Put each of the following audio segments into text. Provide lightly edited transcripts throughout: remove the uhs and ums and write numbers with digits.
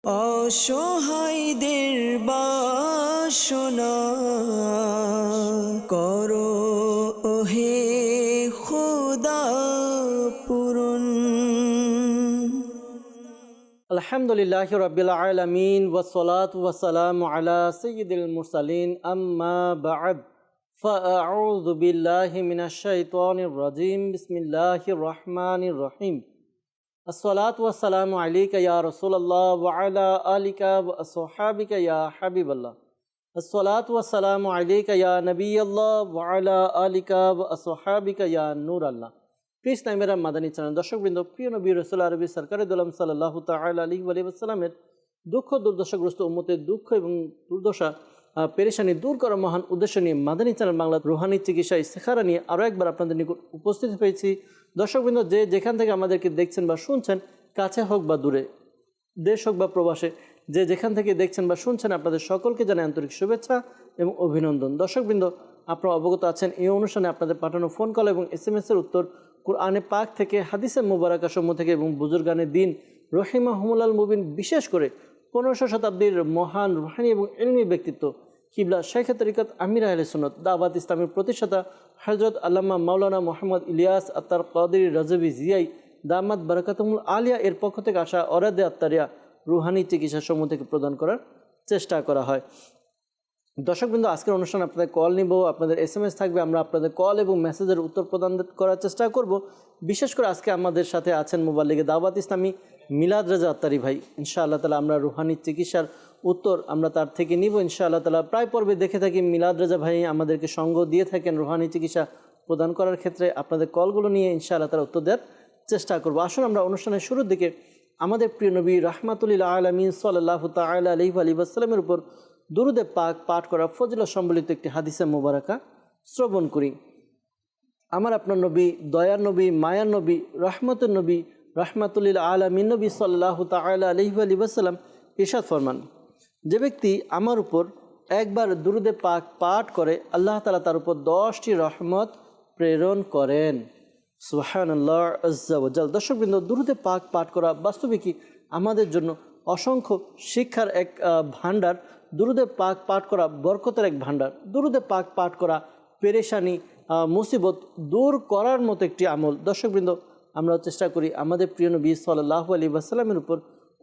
অসহায়দের বাসনা করো ওহে খোদা পূরণ। আলহামদুলিল্লাহি রাব্বিল আলামিন ওয়াসসালাতু ওয়াসসালামু আলা সাইয়্যিদিল মুরসালিন আম্মা বা'দ ফাআউযু বিল্লাহি মিনাশ শাইতানির রাজীম বিসমিল্লাহির রহমানির রহিম। আসসালাতু ওয়াসসালামু আলাইকা ইয়া রাসূলুল্লাহ ওয়া আলা আলিকা ওয়া আসহাবিকা ইয়া হাবিবাল্লাহ। আসসালাতু ওয়াসসালামু আলাইকা ইয়া নবিয়াল্লাহ ওয়া আলা আলিকা ওয়া আসহাবিকা ইয়া নূরাল্লাহ। প্রিয় ইসলামের মাদানী চ্যানেল দর্শকবৃন্দ, প্রিয় নবী রাসূল আরবি সরকারে দোলাম সাল্লাল্লাহু তাআলা আলাইহি ওয়া সাল্লামের দুঃখ দুর্দশাগ্রস্ত উম্মতের দুঃখ এবং দুর্দশা পেরেশানি দূর করার মহান উদ্দেশ্য নিয়ে মাদানী চ্যানেল বাংলা রুহানি চিকিৎসা ইস্তেখারা নিয়ে আরও একবার আপনাদের নিকট উপস্থিত হয়েছি। দর্শকবৃন্দ, যে যেখান থেকে আমাদেরকে দেখছেন বা শুনছেন, কাছে হোক বা দূরে, দেশ হোক বা প্রবাসে, যে যেখান থেকে দেখছেন বা শুনছেন, আপনাদের সকলকে জানাই আন্তরিক শুভেচ্ছা এবং অভিনন্দন। দর্শকবৃন্দ, আপনারা অবগত আছেন এই অনুষ্ঠানে আপনাদের পাঠানো ফোন কল এবং SMS-এর উত্তর কুরআনে পাক থেকে, হাদিসে মুবারাকা সমূহ থেকে এবং বুজুর্গানে দিন রহিমাহুমুল্লাল মুবিন, বিশেষ করে 15শো শতাব্দীর মহান রুহানি এবং ইলমি ব্যক্তিত্ব কিবলা শাইখে তরিকত আমির আহলে সুন্নাত দাওয়াত ইসলামের প্রতিষ্ঠাতা হযরত আল্লামা মাওলানা মোহাম্মদ ইলিয়াস আত্তার কাদেরী রাজভী জিয়াই দামাত বারাকাতুহুল আলিয়া এর পক্ষ থেকে আসা অরাদে আত্তারিয়া রুহানি চিকিৎসা সমূহ থেকে প্রদান করার চেষ্টা করা হয়। দর্শকবৃন্দ, আজকের অনুষ্ঠান আপনাদের কল নিব, আপনাদের SMS থাকবে, আমরা আপনাদের কল এবং মেসেজের উত্তর প্রদান করার চেষ্টা করব। বিশেষ করে আজকে আমাদের সাথে আছেন মুবাল্লিগে দাওয়াত ইসলামী মিলাদ রেজা আত্তারি ভাই। ইনশাআল্লাহ তাআলা আমরা রুহানি চিকিৎসার উত্তর আমরা তার থেকে নিব ইনশাআল্লাহ তাআলা। প্রায় পর্বে দেখে থাকি মিলাদ রেজা ভাই আমাদেরকে সঙ্গ দিয়ে থাকেন রুহানি চিকিৎসা প্রদান করার ক্ষেত্রে। আপনাদের কলগুলো নিয়ে ইনশাআল্লাহ তাআলা উত্তর দেওয়ার চেষ্টা করব। আসুন আমরা অনুষ্ঠানের শুরুর দিকে আমাদের প্রিয় নবী রাহমাতুল আলামিন সাল্লাল্লাহু তাআলা আলাইহি ওয়া সাল্লামের উপর দুরুদে পাক পাঠ করা ফজিলত সম্বলিত একটি হাদিসে মুবারাকা শ্রবণ করি। আমার আপনার নবী, দয়ার নবী, মায়ার নবী, রহমতের নবী, রাহমাতুল আলামিন নবী সাল্লাল্লাহু তাআলা আলাইহি ওয়া সাল্লাম ইরশাদ ফরমান, যে ব্যক্তি আমার উপর একবার দুরুদে পাক পাঠ করে আল্লাহ তাআলা তার উপর 10টি রহমত প্রেরণ করেন। সুবহানাল্লাহ আযজা ওয়া জাল। দর্শকবৃন্দ, দুরুদে পাক পাঠ করা বাস্তবিকই আমাদের জন্য অসংখ্য শিক্ষার এক ভাণ্ডার। দুরুদে পাক পাঠ করা বরকতের এক ভাণ্ডার। দুরুদে পাক পাঠ করা পেরেশানি মুসিবত দূর করার মতো একটি আমল। দর্শকবৃন্দ, আমরা চেষ্টা করি আমাদের প্রিয় নবী সাল্লাল্লাহু আলাইহি ওয়াসাল্লামের উপর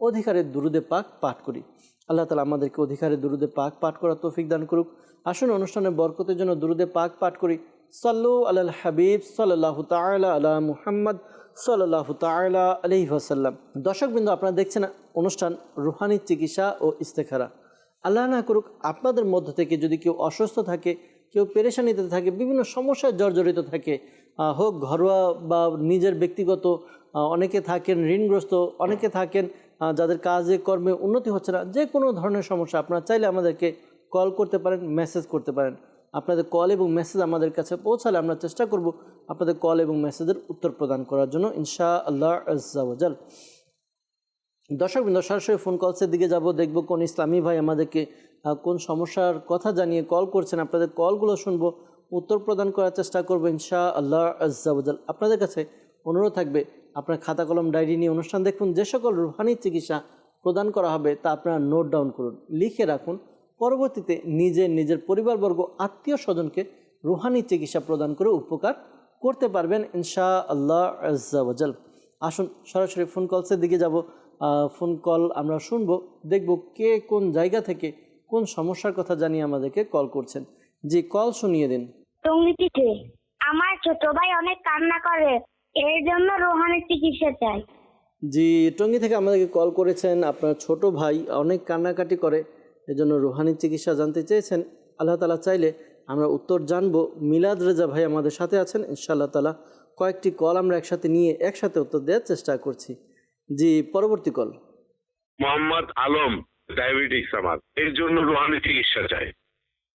অধিকারে দুরুদে পাক পাঠ করি। আল্লাহ তাআলা আমাদেরকে অধিকারে দুরুদে পাক পাঠ করার তৌফিক দান করুক। আসুন অনুষ্ঠানের বরকতের জন্য দুরুদে পাক পাঠ করি। সাল্লু আলাল হাবিব সাল্লাল্লাহু তাআলা আলা মুহাম্মদ সাল্লাল্লাহু তাআলা আলাইহি ওয়াসাল্লাম। দর্শকবৃন্দ, আপনারা দেখছেন অনুষ্ঠান রুহানি চিকিৎসা ও ইস্তেখারা। আল্লাহ না করুক আপনাদের মধ্য থেকে যদি কেউ অসুস্থ থাকে, কেউ পেরেশানিতে থাকে, বিভিন্ন সমস্যায় জর্জরিত থাকে, হোক ঘরোয়া বা নিজের ব্যক্তিগত, অনেকে থাকেন ঋণগ্রস্ত, অনেকে থাকেন যাদের কাজে কর্মে উন্নতি হচ্ছে না, যে কোনো ধরনের সমস্যা, আপনারা চাইলে আমাদেরকে কল করতে পারেন, মেসেজ করতে পারেন। আপনাদের কল এবং মেসেজ আমাদের কাছে পৌঁছালে আমরা চেষ্টা করব আপনাদের কল এবং মেসেজের উত্তর প্রদান করার জন্য ইনশাআল্লাহ আযজা ওয়া জাল। দর্শকবৃন্দ, সরাসরি ফোন কলসের দিকে যাব, দেখব কোন ইসলামী ভাই আমাদেরকে কোন সমস্যার কথা জানিয়ে কল করছেন। আপনাদের কলগুলো শুনবো, উত্তর প্রদান করার চেষ্টা করবো ইনশাআল্লাহ আযজা ওয়া জাল। আপনাদের কাছে অনুরোধ থাকবে, আপনার খাতা কলম ডায়েরি নিয়ে অনুষ্ঠান দেখুন। যে সকল রুহানি চিকিৎসা প্রদান করা হবে তা আপনারা নোট ডাউন করুন, লিখে রাখুন। পরবর্তীতে নিজের পরিবারবর্গ, আত্মীয় স্বজনকে রুহানি চিকিৎসা প্রদান করে উপকার করতে পারবেন ইনশাআল্লাহ আযজা ওয়া জাল। আসুন সরাসরি ফোন কলসের দিকে যাব। ফোন কল আমরা শুনবো, দেখব কে কোন জায়গা থেকে কোন সমস্যার কথা জানিয়ে আমাদেরকে কল করছেন। জি, কল শুনিয়ে দিন। টঙ্গীতে আমার ছোট ভাই অনেক কান্না করে, এর জন্য রুহানি চিকিৎসা চাই। জি, টঙ্গী থেকে আমাদেরকে কল করেছেন, আপনার ছোট ভাই অনেক কান্নাকাটি করে, এজন্য রুহানি চিকিৎসা জানতে চেয়েছেন। আল্লাহ তাআলা চাইলে আমরা উত্তর জানবো। মিলাদ রেজা ভাই আমাদের সাথে আছেন ইনশাআল্লাহ তাআলা। কয়েকটি কল আমরা একসাথে নিয়ে একসাথে উত্তর দেওয়ার চেষ্টা করছি। জি, পরবর্তী কল। মোহাম্মদ আলম, ডায়াবেটিস আমার, এর জন্য রুহানি চিকিৎসা চাই।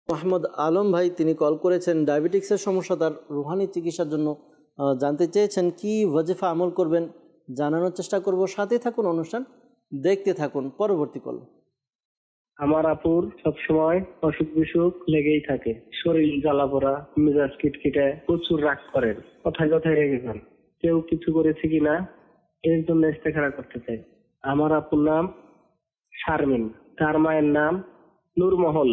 মোহাম্মদ আলম ভাই তিনি কল করেছেন, ডায়াবেটিক্সের সমস্যা, তার রুহানি চিকিৎসার জন্য জানতে চেয়েছেন। কি ওয়াজিফা আমল করবেন জানানোর চেষ্টা করব। সাথে থাকুন, অনুষ্ঠান দেখতে থাকুন। পরবর্তী কল। আমার আপুর সবসময় অসুখ বিসুখ লেগেই থাকে, শরীর জ্বালাপোড়া, মেজাজ খিটখিটে, প্রচুর রাগ করেন, কথায় কথায় রেগে যান। কেউ কিছু করেছে কিনা এর জন্য ইস্তেখারা করতে চাই। আমার আপুর নাম শারমিন। তার মায়ের নাম নূরমহল।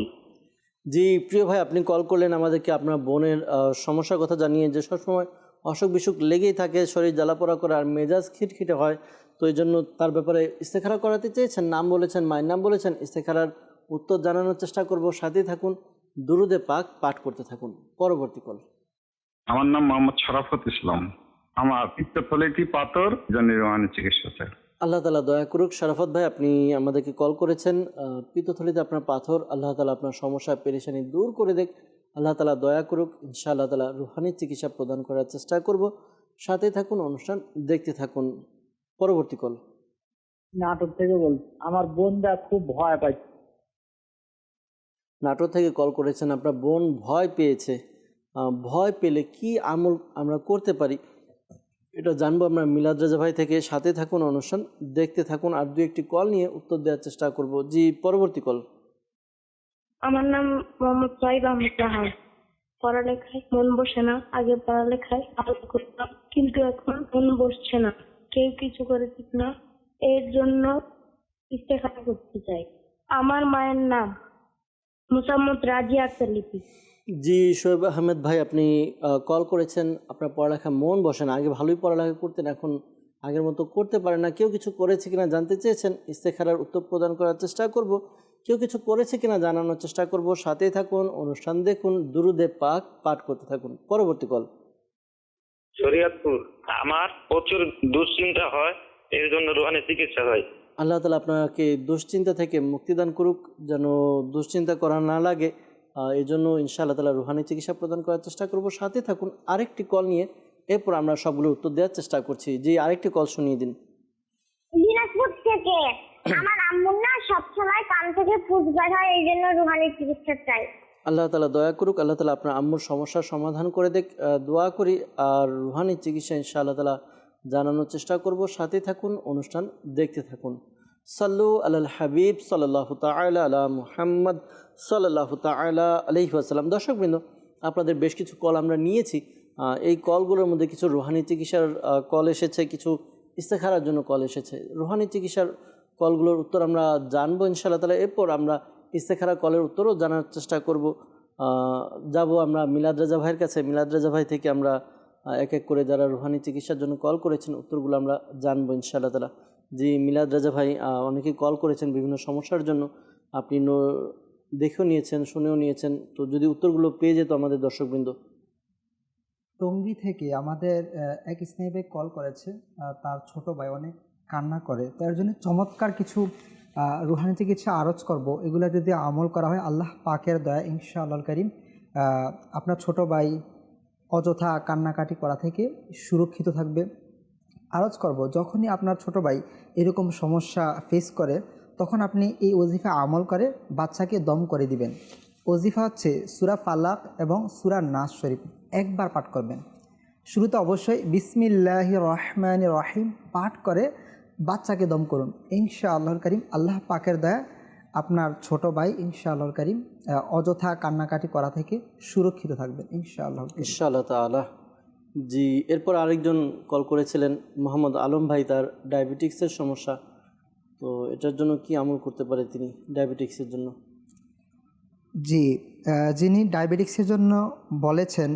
জি প্রিয় ভাই, আপনি কল করলেন আমাদেরকে আপনার বোনের সমস্যার কথা জানিয়ে, যে সবসময় অসুখ বিসুখ লেগেই থাকে, শরীর জ্বালাপোড়া করে আর মেজাজ খিটখিটে হয়। তো এই জন্য তার ব্যাপারে ইস্তেখারা করাতে চেয়েছেন, নাম বলেছেন, মায়ের নাম বলেছেন। ইস্তেখারার উত্তর জানানোর চেষ্টা করব, সাথেই থাকুন, দুরুদে পাক পাঠ করতে থাকুন। পরবর্তী কল। আমার নাম মোহাম্মদ শরাফত ইসলাম। আমার পিত্তথলিতে পাথর, জন্য রোহানি চিকিৎসা চাই। আল্লাহ তালা দয়া করুক। শরাফত ভাই, আপনি আমাদেরকে কল করেছেন, পিত্তথলিতে আপনার পাথর, আল্লাহ তালা আপনার সমস্যা পেরেশানি দূর করে দেখ। আল্লাহ তালা দয়া করুক। ইনশাআল্লাহ তালা রুহানি চিকিৎসা প্রদান করার চেষ্টা করব। সাথে থাকুন, অনুষ্ঠান দেখতে থাকুন। পরবর্তী কল। নাটক থেকে বলছি, আমার বোনটা খুব ভয় পায়। নাটোর থেকে কল করেছেন, আপনার বোন ভয় পেয়েছে। ভয় পেলে কি আমল আমরা করতে পারি এটা জানবো আমরা মিলাদ রেজা ভাই থেকে। সাথে থাকুন, অনুষ্ঠান দেখতে থাকুন। আর দু একটি কল নিয়ে উত্তর দেওয়ার চেষ্টা করব। জি পরবর্তী কল। আমার নাম মোহাম্মদ সাইদ আহমদ জাহান। পড়ালেখায় মন বসে না। আগে পড়ালেখায় ভালো করতাম, কিন্তু এখন মন বসছে না। কেউ কিছু করে ঠিক না, এর জন্য ইস্তেখারা করতে চাই। আমার মায়ের নাম মুসাম্মদ রাজিয়া আক্তার লিপি। জি শোয়েব আহমেদ ভাই, আপনি কল করেছেন, আপনার পড়ালেখা মন বসে না। আগে ভালোই পড়ালেখা করতেন, এখন আগের মতো করতে পারেন না। কেউ কিছু করেছে কিনা জানতে চেয়েছেন, ইস্তেখারার উত্তর প্রদান করার চেষ্টা করব। কেউ কিছু করেছে কিনা জানানোর চেষ্টা করব। সাথেই থাকুন, অনুষ্ঠান দেখুন, দুরুদে পাক পাঠ করতে থাকুন। পরবর্তী কল। শরিয়াতপুর। আমার প্রচুর দুশ্চিন্তা হয়, এর জন্য রুহানি চিকিৎসা হয়। আল্লাহ তালা আপনাকে দুশ্চিন্তা থেকে মুক্তিদান করুক, যেন দুশ্চিন্তা করা না লাগে। এই জন্য ইনশাআল্লাহ তালা রুহানি চিকিৎসা প্রদান করার চেষ্টা করব। সাথে থাকুন, আরেকটি কল নিয়ে এরপর আমরা সবগুলো উত্তর দেওয়ার চেষ্টা করছি। যে আরেকটি কল শুনিয়ে দিন। দিনাজপুর থেকে। আমার আম্মুর না সবসময় কান থেকে ফুস বের হয়, এই জন্য রুহানি চিকিৎসা চাই। আল্লাহ তালা দয়া করুক, আল্লাহ তালা আপনার আম্মুর সমস্যার সমাধান করে দেখ। দোয়া করি। আর রুহানি চিকিৎসা ইনশাআল্লাহ তালা জানানোর চেষ্টা করব। সাথে থাকুন, অনুষ্ঠান দেখতে থাকুন। সাল্লু আলাল হাবিব সাল্লাল্লাহু তাআলা আলা মুহাম্মদ সাল্লাল্লাহু তাআলা আলাইহি ওয়াসাল্লাম। দর্শকবৃন্দ, আপনাদের বেশ কিছু কল আমরা নিয়েছি। এই কলগুলোর মধ্যে কিছু রুহানি চিকিৎসার কল এসেছে, কিছু ইস্তেখারার জন্য কল এসেছে। রুহানি চিকিৎসার কলগুলোর উত্তর আমরা জানবো ইনশাআল্লাহ তাআলা। এরপর আমরা ইস্তেখারা কলের উত্তরও জানার চেষ্টা করব। যাব আমরা মিলাদ রেজা ভাইয়ের কাছে। মিলাদ রেজা ভাই থেকে আমরা এক এক করে যারা রুহানি চিকিৎসার জন্য কল করেছেন উত্তরগুলো আমরা জানবো ইনশাআল্লাহ তাআলা। জি মিলাদ রেজা ভাই, অনেকেই কল করেছেন বিভিন্ন সমস্যার জন্য, আপনি দেখেও নিয়েছেন, শুনেও নিয়েছেন। তো যদি উত্তরগুলো পেয়ে যেত আমাদের দর্শকবৃন্দ। টঙ্গী থেকে আমাদের এক স্নেহে কল করেছে, তার ছোট ভাই অনেক কান্না করে, তার জন্য চমৎকার কিছু রুহানি চিকিৎসা আরজ করব। এগুলো যদি আমল করা হয় আল্লাহ পাকের দয়া ইনশাআল্লাহ কারীম আপনার ছোট ভাই অযথা কান্নাকাটি করা থেকে সুরক্ষিত থাকবে। আরজ করব, যখনই আপনার ছোট ভাই এরকম সমস্যা ফেস করে তখন আপনি এই ওজিফা আমল করে বাচ্চাকে দম করে দিবেন। ওজিফা হচ্ছে সূরা ফালাক এবং সূরা নাস শরীফ একবার পাঠ করবেন। শুরুতে অবশ্যই বিসমিল্লাহির রহমানির রহিম পাঠ করে বাচ্চাকে দম করুন। ইনশাআল্লাহুল কারীম আল্লাহ পাকের দয়া আপনার ছোট ভাই ইনশাআল্লাহুল কারীম অযথা কান্নাকাটি করা থেকে সুরক্ষিত থাকবেন ইনশাআল্লাহ তাআলা। জি এরপর আরেকজন কল করেছিলেন মোহাম্মদ আলম ভাই, তার ডায়াবেটিক্সের সমস্যা। তো এটার জন্য কি আমল করতে পারে তিনি ডায়াবেটিক্সের জন্য? জি, যিনি ডায়াবেটিক্সের জন্য বলেছেন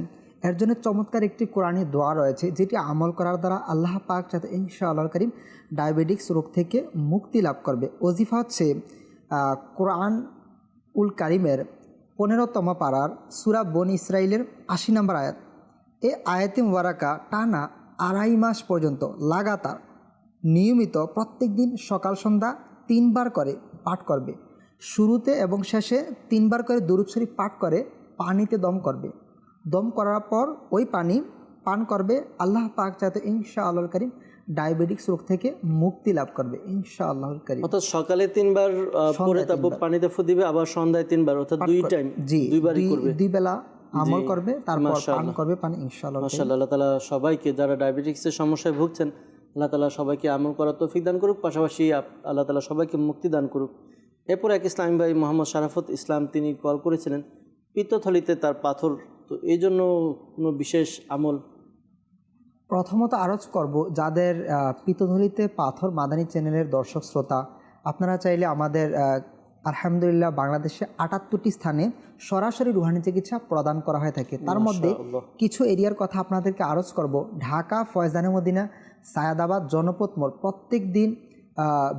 এর জন্য চমৎকার একটি কোরআনী দোয়া রয়েছে, যেটি আমল করার দ্বারা আল্লাহ পাক যাতে ইনশাআল্লাহুল কারীম ডায়াবেটিক্স রোগ থেকে মুক্তি লাভ করবে। ওজিফা হচ্ছে কোরআন উল কারিমের 15তম পারার সূরা বনী ইসরাইলের 80 নম্বর আয়াত। এই আয়াতে মুবারাকা টানা 2.5 মাস পর্যন্ত লাগাতার নিয়মিত প্রত্যেক দিন সকাল সন্ধ্যা 3 বার করে পাঠ করবে। শুরুতে এবং শেষে 3 বার করে দুরূদ শরীফ পাঠ করে পানিতে দম করবে। দম করার পর ওই পানি পান করবে। আল্লাহ পাক যাতে ইনশাআল্লাহুল কারীম ডায়াবেটিক্স রোগ থেকে মুক্তি লাভ করবে ইনশাআল্লাহুল কারীম। অর্থাৎ সকালে 3 বার পরে তারপর পানিতে ফু দিবে, আবার সন্ধ্যায় 3 বার, অর্থাৎ 2 টাইম, 2 বারই করবে, 2 বেলা আমল করবে, তারপর পান করবে পানি ইনশাআল্লাহ। মাশাআল্লাহ। আল্লাহ তাআলা সবাইকে যারা ডায়াবেটিক্সের সমস্যায় ভুগছেন আল্লাহ তাআলা সবাইকে আমল করার তৌফিক দান করুক, পাশাপাশি আল্লাহ তাআলা সবাইকে মুক্তি দান করুক। এরপর এক ইসলামী ভাই মোহাম্মদ শরাফত ইসলাম, তিনি কল করেছিলেন পিত্তথলিতে তার পাথর। তো এই জন্য কোনো বিশেষ আমল? প্রথমত আরজ করব, যাদের পিত্তথলিতে পাথর মাদানী চ্যানেলের দর্শক শ্রোতা আপনারা চাইলে আমাদের আলহামদুলিল্লাহ বাংলাদেশে 78টি স্থানে সরাসরি রুহানি চিকিৎসা প্রদান করা হয়ে থাকে। তার মধ্যে মাশাআল্লাহ। কিছু এরিয়ার কথা আপনাদেরকে আরজ করব। ঢাকা, ফয়জানে মদিনা, সায়াদাবাদ, জনপথ মোড় প্রত্যেক দিন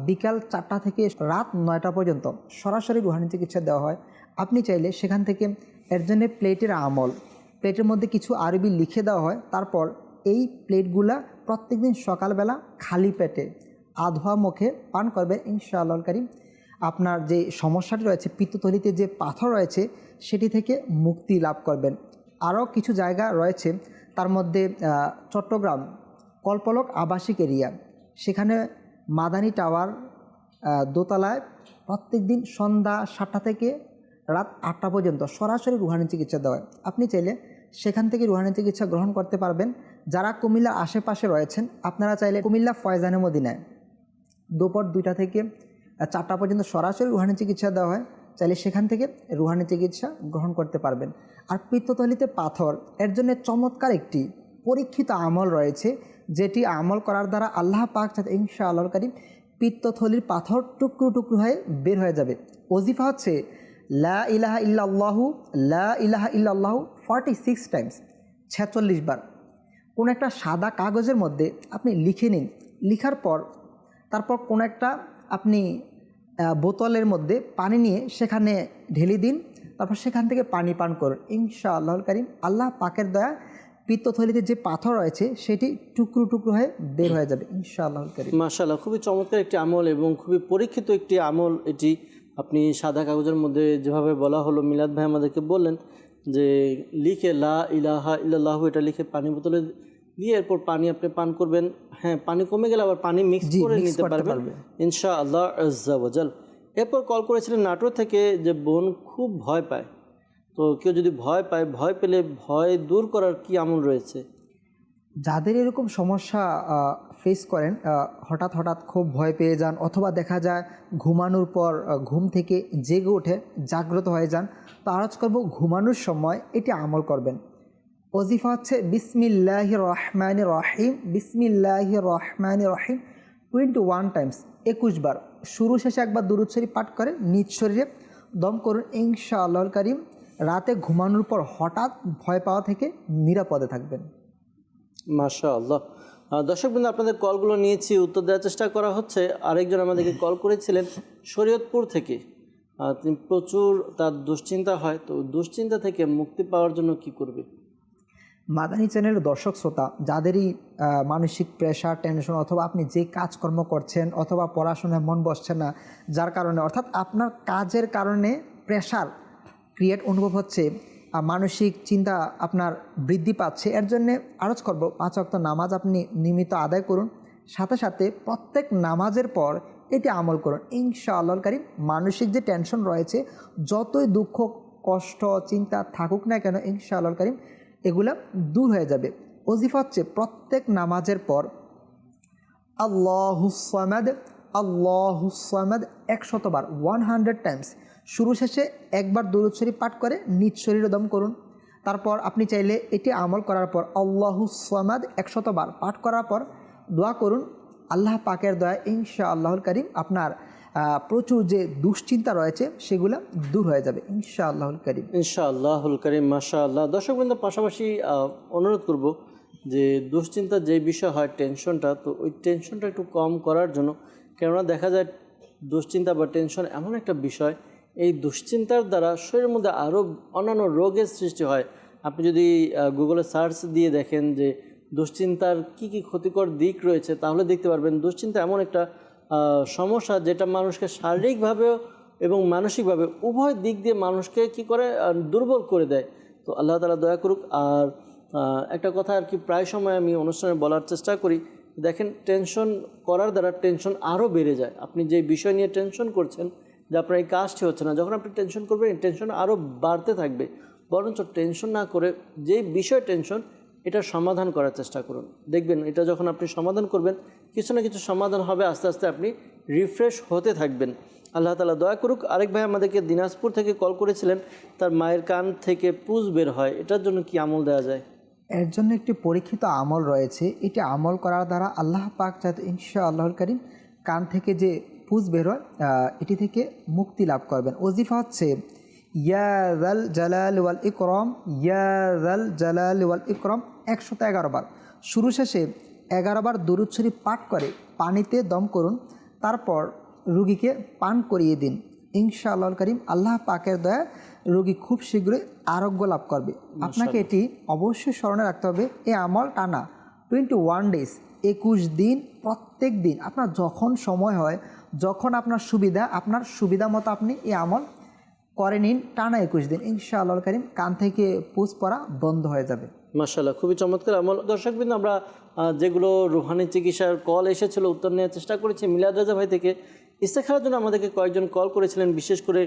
বিকাল 4টা থেকে রাত 9টা পর্যন্ত সরাসরি রুহানি চিকিৎসা দেওয়া হয়। আপনি চাইলে সেখান থেকে এর জন্য প্লেটের আমল, প্লেটের মধ্যে কিছু আরবি লিখে দেওয়া হয়। তারপর এই প্লেটগুলা প্রত্যেক দিন সকালবেলা খালি পেটে আধোয়া মুখে পান করবেন। ইনশাআল্লাহ কারীম আপনার যে সমস্যাটি রয়েছে, পিত্তথলিতে যে পাথর রয়েছে, সেটি থেকে মুক্তি লাভ করবেন। আরও কিছু জায়গা রয়েছে, তার মধ্যে চট্টগ্রাম কল্পলক আবাসিক এরিয়া, সেখানে মাদানী টাওয়ার দোতলায় প্রত্যেক দিন সন্ধ্যা 7টা থেকে রাত 8টা পর্যন্ত সরাসরি রুহানি চিকিৎসা দেওয়া হয়। আপনি চাইলে সেখান থেকে রুহানি চিকিৎসা গ্রহণ করতে পারবেন। যারা কুমিল্লার আশেপাশে রয়েছেন, আপনারা চাইলে কুমিল্লা ফয়জানে মদিনায় দুপুর 2টা থেকে 4টা পর্যন্ত সরাসরি রুহানি চিকিৎসা দেওয়া হয়। চাইলে সেখান থেকে রুহানি চিকিৎসা গ্রহণ করতে পারবেন। আর পিত্তথলিতে পাথর, এর জন্য চমৎকার একটি পরীক্ষিত আমল রয়েছে, যেটি আমল করার দ্বারা আল্লাহ পাক ইনশাআল্লাহ কারীম পিত্তথলির পাথর টুকরো টুকরো হয়ে বের হয়ে যাবে। ওজিফা হচ্ছে লা ইলাহা ইল্লাল্লাহু লা ইলাহা ইল্লাল্লাহু 46 টাইমস, 46 বার। কোনো একটা সাদা কাগজের মধ্যে আপনি লিখে নিন। লিখার পর তারপর কোনো একটা আপনি বোতলের মধ্যে পানি নিয়ে সেখানে ঢেলে দিন। তারপর সেখান থেকে পানি পান করুন। ইনশাআল্লাহ কারীম আল্লাহ পাকের দয়া পিত্তথলিতে যে পাথর রয়েছে সেটি টুকরো টুকরো হয়ে বের হয়ে যাবে ইনশাআল্লাহ কারীম। মাশাআল্লাহ, খুবই চমৎকার একটি আমল এবং খুবই পরীক্ষিত একটি আমল এটি। আপনি সাদা কাগজের মধ্যে যেভাবে বলা হলো, মিলাদ ভাই আমাদেরকে বললেন যে লিখে লা ইলাহা ইল্লাল্লাহু, এটা লিখে পানি বোতলে দিয়ে এরপর পানি আপনি পান করবেন। হ্যাঁ, পানি কমে গেলে আবার পানি মিক্স করে নিতে পারবেন ইনশাআল্লাহ আজ্জা ওয়াজাল। এরপর কল করেছিলেন নাটোর থেকে যে বোন খুব ভয় পায়, তো কেউ যদি ভয় পায়, ভয় পেলে ভয় দূর করার কি আমল রয়েছে? যাদের এরকম সমস্যা ফেস করেন, হঠাৎ হঠাৎ খুব ভয় পেয়ে যান, অথবা দেখা যায় ঘুমানোর পর ঘুম থেকে জেগে উঠে জাগ্রত হয়ে যান, তো আরজ করব ঘুমানোর সময় এটি আমল করবেন। ওজিফা হচ্ছে বিসমিল্লাহির রহমানির রহিম, বিসমিল্লাহির রহমানির রহিম 21 টাইমস, 21 বার। শুরু শেষে একবার দুরূদ শরীফ পাঠ করে নিজ শরীরে দম করুন। ইনশাআল্লাহ কারীম রাতে ঘুমানোর পর হঠাৎ ভয় পাওয়া থেকে নিরাপদে থাকবেন। মাশাআল্লাহ। দর্শকবৃন্দ, আপনাদের কলগুলো নিয়েছি, উত্তর দেওয়ার চেষ্টা করা হচ্ছে। আরেকজন আমাদেরকে কল করেছিলেন শরীয়তপুর থেকে। তিনি প্রচুর তার দুশ্চিন্তা হয়, তো দুশ্চিন্তা থেকে মুক্তি পাওয়ার জন্য কি করবে? মাদানী চ্যানেলের দর্শক শ্রোতা, যাদেরই মানসিক প্রেশার, টেনশন, অথবা আপনি যে কাজকর্ম করছেন অথবা পড়াশোনায় মন বসছে না, যার কারণে অর্থাৎ আপনার কাজের কারণে প্রেশার ক্রিয়েট অনুভব হচ্ছে, মানসিক চিন্তা আপনার বৃদ্ধি পাচ্ছে, এর জন্যে আরজ করব 5 ওয়াক্ত নামাজ আপনি নিয়মিত আদায় করুন। সাথে সাথে প্রত্যেক নামাজের পর এটি আমল করুন। ইনশাআল্লাহ কারীম মানসিক যে টেনশন রয়েছে, যতই দুঃখ, কষ্ট, চিন্তা থাকুক না কেন, ইনশাআল্লাহ কারীম এগুলা দূর হয়ে যাবে। ওজিফা হচ্ছে প্রত্যেক নামাজের পর আল্লাহুস সামাদ, আল্লাহুস সামাদ 100 বার, 100 টাইমস। শুরু শেষে একবার দুরূদ শরীফ পাঠ করে নিজ শরীরে দম করুন। তারপর আপনি চাইলে এটি আমল করার পর আল্লাহুস সামাদ 100 বার পাঠ করার পর দোয়া করুন। আল্লাহ পাকের দয়া ইনশাআল্লাহুল কারীম আপনার প্রচুর যে দুশ্চিন্তা রয়েছে সেগুলো দূর হয়ে যাবে ইনশাআল্লাহুল কারীম। ইনশাআল্লাহুল কারীম। মাশাআল্লাহ। দর্শকবৃন্দ, পাশাপাশি অনুরোধ করব যে দুশ্চিন্তা যে বিষয় হয়, টেনশনটা, তো ওই টেনশনটা একটু কম করার জন্য, কেননা দেখা যায় দুশ্চিন্তা বা টেনশন এমন একটা বিষয়, এই দুশ্চিন্তার দ্বারা শরীরের মধ্যে আরও অন্যান্য রোগের সৃষ্টি হয়। আপনি যদি গুগলে সার্চ দিয়ে দেখেন যে দুশ্চিন্তার কি কি ক্ষতিকর দিক রয়েছে, তাহলে দেখতে পারবেন দুশ্চিন্তা এমন একটা সমস্যা যেটা মানুষকে শারীরিকভাবেও এবং মানসিকভাবে উভয় দিক দিয়ে মানুষকে কি করে দুর্বল করে দেয়। তো আল্লাহ তাআলা দয়া করুক। আর একটা কথা আর কি প্রায় সময় আমি অনুষ্ঠানে বলার চেষ্টা করি, দেখেন টেনশন করার দ্বারা টেনশন আরও বেড়ে যায়। আপনি যে বিষয় নিয়ে টেনশন করছেন যে আপনার এই কাজটি হচ্ছে না, যখন আপনি টেনশন করবেন এই টেনশন আরও বাড়তে থাকবে। বরঞ্চ টেনশন না করে যেই বিষয় টেনশন, এটা সমাধান করার চেষ্টা করুন। দেখবেন এটা যখন আপনি সমাধান করবেন, কিছু না কিছু সমাধান হবে, আস্তে আস্তে আপনি রিফ্রেশ হতে থাকবেন। আল্লাহ তাআলা দয়া করুক। আরেক ভাই আমাদেরকে দিনাজপুর থেকে কল করেছিলেন, তার মায়ের কান থেকে পুজ বের হয়, এটার জন্য কি আমল দেওয়া যায়? এর জন্য একটি পরীক্ষিত আমল রয়েছে। এটি আমল করার দ্বারা আল্লাহ পাক যাতে ইনশাআল্লাহুল কারীম কান থেকে যে পুঁজ বের হয় এটি থেকে মুক্তি লাভ করবেন। ওজিফা হচ্ছে ইয়া যাল জালাল ওয়াল ইকরাম, ইয়া যাল জালাল ওয়াল ইকরাম 111 বার। শুরু শেষে 11 বার দুরূদ শরীফ পাঠ করে পানিতে দম করুন, তারপর রোগীকে পান করিয়ে দিন। ইনশাআল্লাহুল কারীম আল্লাহ পাকের দয়া রোগী খুব শীঘ্রই আরোগ্য লাভ করবে। আপনাকে এটি অবশ্যই স্মরণে রাখতে হবে। এই আমল টানা 21 ডেজ, 21 দিন, প্রত্যেক দিন আপনার যখন সময় হয়, যখন আপনার সুবিধা মতো আপনি এই আমল করে নিন টানা 21 দিন। ইনশাআল্লাহুল কারীম কান থেকে পুঁজ পড়া বন্ধ হয়ে যাবে। মাশাআল্লাহ, খুবই চমৎকার আমল। দর্শকবৃন্দ, আমরা যেগুলো রুহানি চিকিৎসার কল এসেছিল উত্তর নেওয়ার চেষ্টা করেছি। মিলাদ রাজা ভাই থেকে ইস্তেখারার জন্য আমাদেরকে কয়েকজন কল করেছিলেন, বিশেষ করে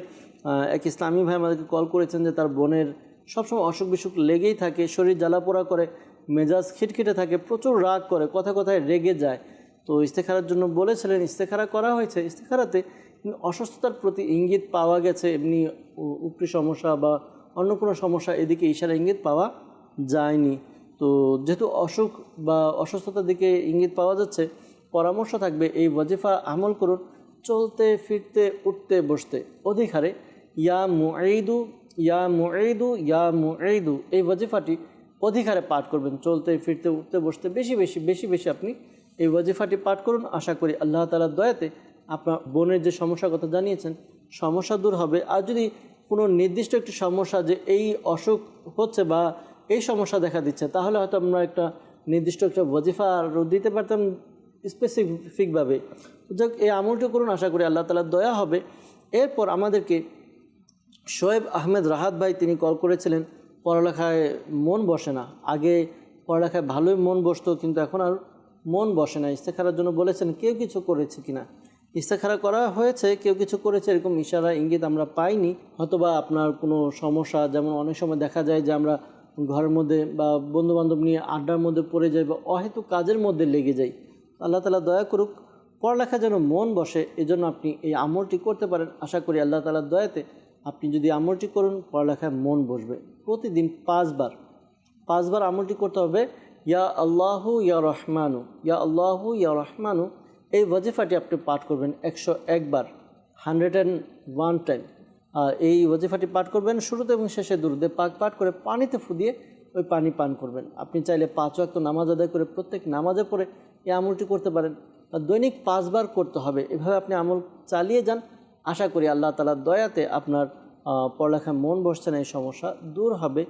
এক ইসলামী ভাই আমাদেরকে কল করেছেন যে তার বোনের সবসময় অসুখ বিসুখ লেগেই থাকে, শরীর জ্বালাপোড়া করে, মেজাজ খিটখিটে থাকে, প্রচুর রাগ করে, কথায় রেগে যায়। তো ইস্তেখারার জন্য বলেছিলেন, ইস্তেখারা করা হয়েছে। ইস্তেখারাতে অসুস্থতার প্রতি ইঙ্গিত পাওয়া গেছে, এমনি উপরি সমস্যা বা অন্য কোনো সমস্যা এদিকে ইশারা ইঙ্গিত পাওয়া যায়নি। তো যেহেতু অসুখ বা অসুস্থতার দিকে ইঙ্গিত পাওয়া যাচ্ছে, পরামর্শ থাকবে এই ওয়াজিফা আমল করুন। চলতে ফিরতে উঠতে বসতে অধিক হারে ইয়া মুঈদু ইয়া মুঈদু ইয়া মুঈদু এই ওয়াজিফাটি অধিক হারে পাঠ করবেন। চলতে ফিরতে উঠতে বসতে বেশি বেশি আপনি এই ওয়াজিফাটি পাঠ করুন। আশা করি আল্লাহ তাআলার দয়াতে আপনার বোনের যে সমস্যার কথা জানিয়েছেন সমস্যা দূর হবে। আর যদি কোনো নির্দিষ্ট একটি সমস্যা, যে এই অসুখ হচ্ছে বা এই সমস্যা দেখা দিচ্ছে, তাহলে হয়তো আমরা একটা নির্দিষ্ট একটা ওয়াজিফা দিতে পারতাম স্পেসিফিকভাবে। যাক, এই আমলটি করুন, আশা করি আল্লাহ তাআলার দয়া হবে। এরপর আমাদেরকে শোয়েব আহমেদ রাহাত ভাই তিনি কল করেছিলেন, পড়ালেখায় মন বসে না। আগে পড়ালেখায় ভালোই মন বসতো, কিন্তু এখন আর মন বসে না। ইস্তেখারার জন্য বলেছেন, কেউ কিছু করেছে কিনা। ইস্তেখারা করা হয়েছে, কেউ কিছু করেছে এরকম ইশারা ইঙ্গিত আমরা পাইনি। হয়তোবা আপনার কোনো সমস্যা, যেমন অনেক সময় দেখা যায় যে আমরা ঘরের মধ্যে বা বন্ধুবান্ধব নিয়ে আড্ডার মধ্যে পড়ে যাই বা অহেতুক কাজের মধ্যে লেগে যাই। আল্লাহ তাআলা দয়া করুক, পড়ালেখা যেন মন বসে, এজন্য আপনি এই আমলটি করতে পারেন। আশা করি আল্লাহ তাআলার দয়াতে আপনি যদি আমলটি করুন, পড়ালেখায় মন বসবে। প্রতিদিন 5 বার আমলটি করতে হবে। ইয়া আল্লাহু ইয়া রহমানু, ইয়া আল্লাহু ইয়া রহমানু এই ওয়াজিফাটি আপনি পাঠ করবেন 101 বার, 101 টাইম। এই ওয়াজিফাটি পাঠ করবেন, শুরুতে এবং শেষে দুরূদে পাক পাঠ করে পানিতে ফু দিয়ে ওই পানি পান করবেন। আপনি চাইলে 5 ওয়াক্ত নামাজ আদায় করে প্রত্যেক নামাজে পড়ে এই আমলটি করতে পারেন। দৈনিক 5 বার করতে হবে। এভাবে আপনি আমল চালিয়ে যান। আশা করি আল্লাহ তাআলার দয়াতে আপনার পড়ালেখায় মন বসছে না, এই সমস্যা দূর হবে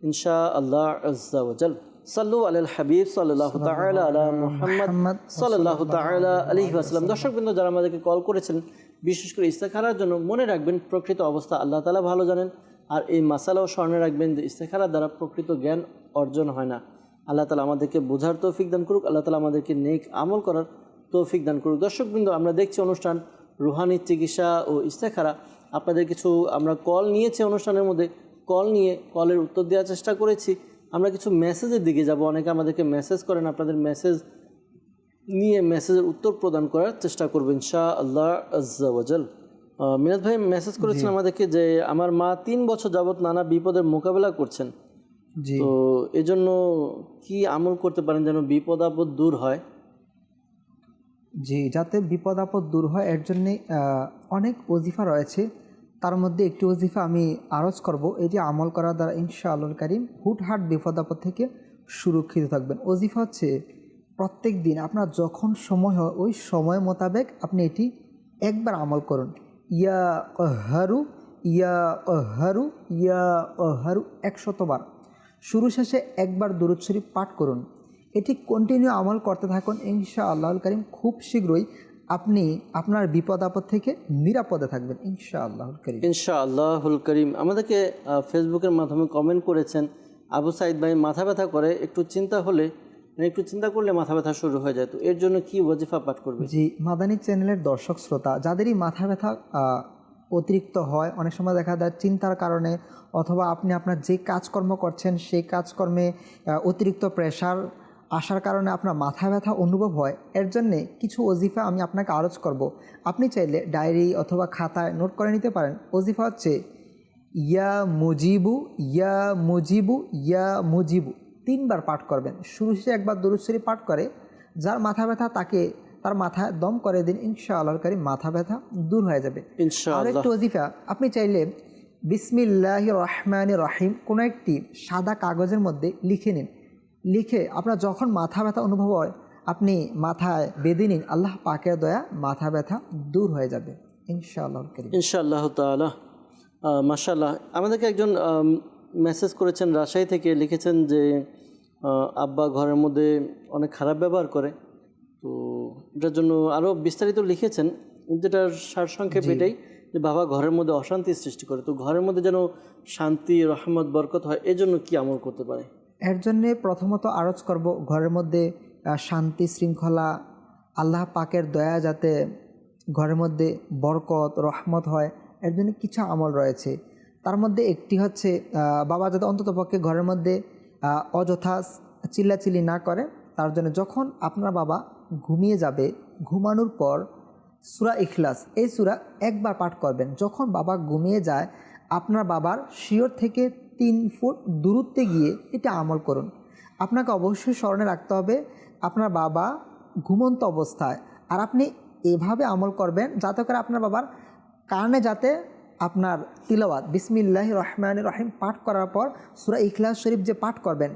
ইনশাআল্লাহ আজ্জা ওয়া জাল। সাল্লু আলাল হাবিব সাল্লাল্লাহু তাআলা আলা মুহাম্মদ সাল্লাল্লাহু তাআলা আলাইহি ওয়াসাল্লাম। দর্শকবৃন্দ, যারা আমাদেরকে কল করেছেন, বিশেষ করে ইস্তেখারার জন্য, মনে রাখবেন প্রকৃত অবস্থা আল্লাহ তাআলা ভালো জানেন। আর এই মাসালাও স্মরণে রাখবেন যে ইস্তেখারার দ্বারা প্রকৃত জ্ঞান অর্জন হয় না। আল্লাহ তাআলা আমাদেরকে বোঝার তৌফিক দান করুক, আল্লাহ তাআলা আমাদেরকে নেক আমল করার তৌফিক দান করুক। দর্শকবৃন্দ, আমরা দেখছি অনুষ্ঠান রুহানি চিকিৎসা ও ইস্তেখারা। আপনাদের কিছু আমরা কল নিয়েছি অনুষ্ঠানের মধ্যে, কলের উত্তর দেওয়ার চেষ্টা করেছি। আমরা কিছু মেসেজের দিকে যাব। অনেকে আমাদেরকে মেসেজ করেন, আপনাদের মেসেজ নিয়ে মেসেজের উত্তর প্রদান করার চেষ্টা করবেন ইনশাআল্লাহ আজ্জা ওয়া জাল। মিনাত ভাই মেসেজ করেছেন আমাদেরকে যে আমার মা 3 বছর যাবত নানা বিপদের মোকাবেলা করছেন, তো এজন্য কি আমল করতে পারেন যেন বিপদ আপদ দূর হয়? জি, যাতে বিপদ আপদ দূর হয় এর জন্যে অনেক ওজিফা রয়েছে। তার মধ্যে একটি ওজিফা আমি আরজ করব। এটি আমল করার দ্বারা ইনশাআল্লাহুল কারীম হুটহাট বিপদ আপদ থেকে সুরক্ষিত থাকবেন। ওজিফা হচ্ছে প্রত্যেক দিন আপনার যখন সময় হয় ওই সময় মোতাবেক আপনি এটি একবার আমল করুন। ইয়া কাহারু ইয়া কাহারু ইয়া কাহারু 100 বার। শুরু শেষে একবার দুরূদ শরীফ পাঠ করুন। এটি কন্টিনিউ আমল করতে থাকুন। ইনশাআল্লাহুল কারীম খুব শীঘ্রই আপনি আপনার বিপদ আপদ থেকে নিরাপদে থাকবেন ইনশাআল্লাহুল কারীম। ইনশাআল্লাহুল কারীম। আমাদেরকে ফেসবুকের মাধ্যমে কমেন্ট করেছেন, আবু সাইদ ভাই মাথা ব্যথা করে, একটু চিন্তা করলে মাথা ব্যথা শুরু হয়ে যায়, তো এর জন্য কি ওয়াজিফা পাঠ করবে? জি, মাদানী চ্যানেলের দর্শক শ্রোতা, যাদেরই মাথা ব্যথা অতিরিক্ত হয়, অনেক সময় দেখা যায় চিন্তার কারণে, অথবা আপনি আপনার যে কাজকর্ম করছেন সেই কাজকর্মে অতিরিক্ত প্রেশার আসার কারণে আপনার মাথা ব্যথা অনুভব হয়, এর জন্যে কিছু ওজিফা আমি আপনাকে আরজ করব। আপনি চাইলে ডায়েরি অথবা খাতায় নোট করে নিতে পারেন। ওজিফা হচ্ছে ইয়া মুজিবু ইয়া মুজিবু ইয়া মুজিবু 3 বার পাঠ করবেন। শুরু শেষে একবার দুরূদ শরীফ পাঠ করে যার মাথা ব্যথা তাকে তার মাথায় দম করে দিন, ইনশাআল্লাহ কারীম মাথা ব্যথা দূর হয়ে যাবে। আর ইনশাআল্লাহ। একটু ওজিফা, আপনি চাইলে বিসমিল্লাহির রহমানির রহিম কোনো একটি সাদা কাগজের মধ্যে লিখে নিন। লিখে আপনার যখন মাথা ব্যথা অনুভব হয় আপনি মাথায় বেঁধে নিন, আল্লাহ পাকের দয়া মাথা ব্যথা দূর হয়ে যাবে ইনশাআল্লাহ কারীম। ইনশাআল্লাহ তাআলা। মাশাআল্লাহ, আমাদেরকে একজন মেসেজ করেছেন রাজশাহী থেকে, লিখেছেন যে আব্বা ঘরের মধ্যে অনেক খারাপ ব্যবহার করে। তো এটার জন্য আরও বিস্তারিত লিখেছেন, যেটার সারসংক্ষেপ এটাই যে বাবা ঘরের মধ্যে অশান্তি সৃষ্টি করে। তো ঘরের মধ্যে যেন শান্তি, রহমত, বরকত হয়, এই জন্য কী আমল করতে পারে? এর জন্যে প্রথমত আরজ করব ঘরের মধ্যে শান্তি শৃঙ্খলা, আল্লাহ পাকের দয়া যাতে ঘরের মধ্যে বরকত রহমত হয়, এর জন্য কিছু আমল রয়েছে। তার মধ্যে একটি হচ্ছে বাবা যাতে অন্ততপক্ষে ঘরের মধ্যে অযথা চিল্লাচিল্লি না করে, তার জন্য যখন আপনার বাবা ঘুমিয়ে যাবে, ঘুমানোর পর সূরা ইখলাস এই সূরা একবার পাঠ করবেন। যখন বাবা ঘুমিয়ে যায় আপনার বাবার শিয়র থেকে 3 ফুট দূরত্বে গিয়ে এটা আমল করুন। আপনাকে অবশ্যই স্মরণে রাখতে হবে আপনার বাবা ঘুমন্ত অবস্থায়, আর আপনি এভাবে আমল করবেন যাতে করে আপনার বাবার কানে যাতে আপনার তিলাওয়াত বিসমিল্লাহির রহমানির রহিম পাঠ করার পর সূরা ইখলাস শরীফ যে পাঠ করবেন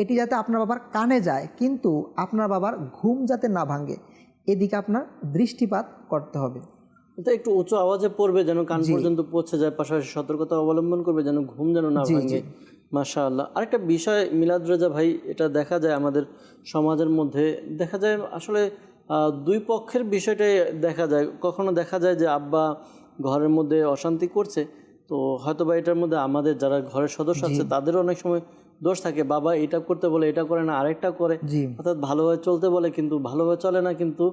এটি যাতে আপনার বাবার কানে যায়, কিন্তু আপনার বাবার ঘুম যাতে না ভাঙে এদিকে আপনার দৃষ্টিপাত করতে হবে। এটা একটু উঁচু আওয়াজে পড়বে যেন কান পর্যন্ত পৌঁছে যায়, পাশাপাশি সতর্কতা অবলম্বন করবে যেন ঘুম যেন না ভাঙে। মাশাআল্লাহ। আরেকটা বিষয় মিলাদ রেজা ভাই, এটা দেখা যায় আমাদের সমাজের মধ্যে, দেখা যায় আসলে দুই পক্ষের বিষয়টাই দেখা যায়। কখনো দেখা যায় যে আব্বা ঘরের মধ্যে অশান্তি করছে, তো হয়তো বা এটার মধ্যে আমাদের যারা ঘরের সদস্য আছে তাদেরও অনেক সময় দোষ থাকে। বাবা এটা করতে বলে এটা করে না, আরেকটা করে, অর্থাৎ ভালোভাবে চলতে বলে কিন্তু ভালোভাবে চলে না। কিন্তু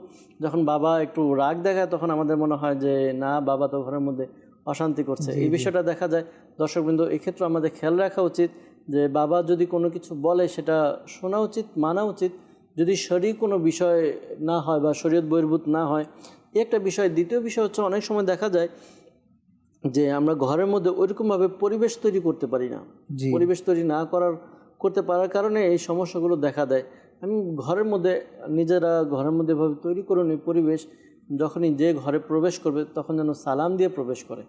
যখন বাবা একটু রাগ দেখায় তখন আমাদের মনে হয় যে না, বাবা তো ঘরের মধ্যে অশান্তি করছে। এই বিষয়টা দেখা যায়। দর্শকবৃন্দ, এক্ষেত্রে আমাদের খেয়াল রাখা উচিত যে বাবা যদি কোনো কিছু বলে সেটা শোনা উচিত, মানা উচিত, যদি শরীর কোনো বিষয় না হয় বা শরীয়ত বহির্ভূত না হয়, একটা বিষয়। দ্বিতীয় বিষয় হচ্ছে অনেক সময় দেখা যায় যে আমরা ঘরের মধ্যে ওইরকমভাবে পরিবেশ তৈরি করতে পারি না। পরিবেশ তৈরি না করতে পারার কারণে এই সমস্যাগুলো দেখা দেয়। আমি ঘরের মধ্যে নিজেরা ঘরের মধ্যে এভাবে তৈরি করুন এই পরিবেশ, যখনই যে ঘরে প্রবেশ করবে তখন যেন সালাম দিয়ে প্রবেশ করে।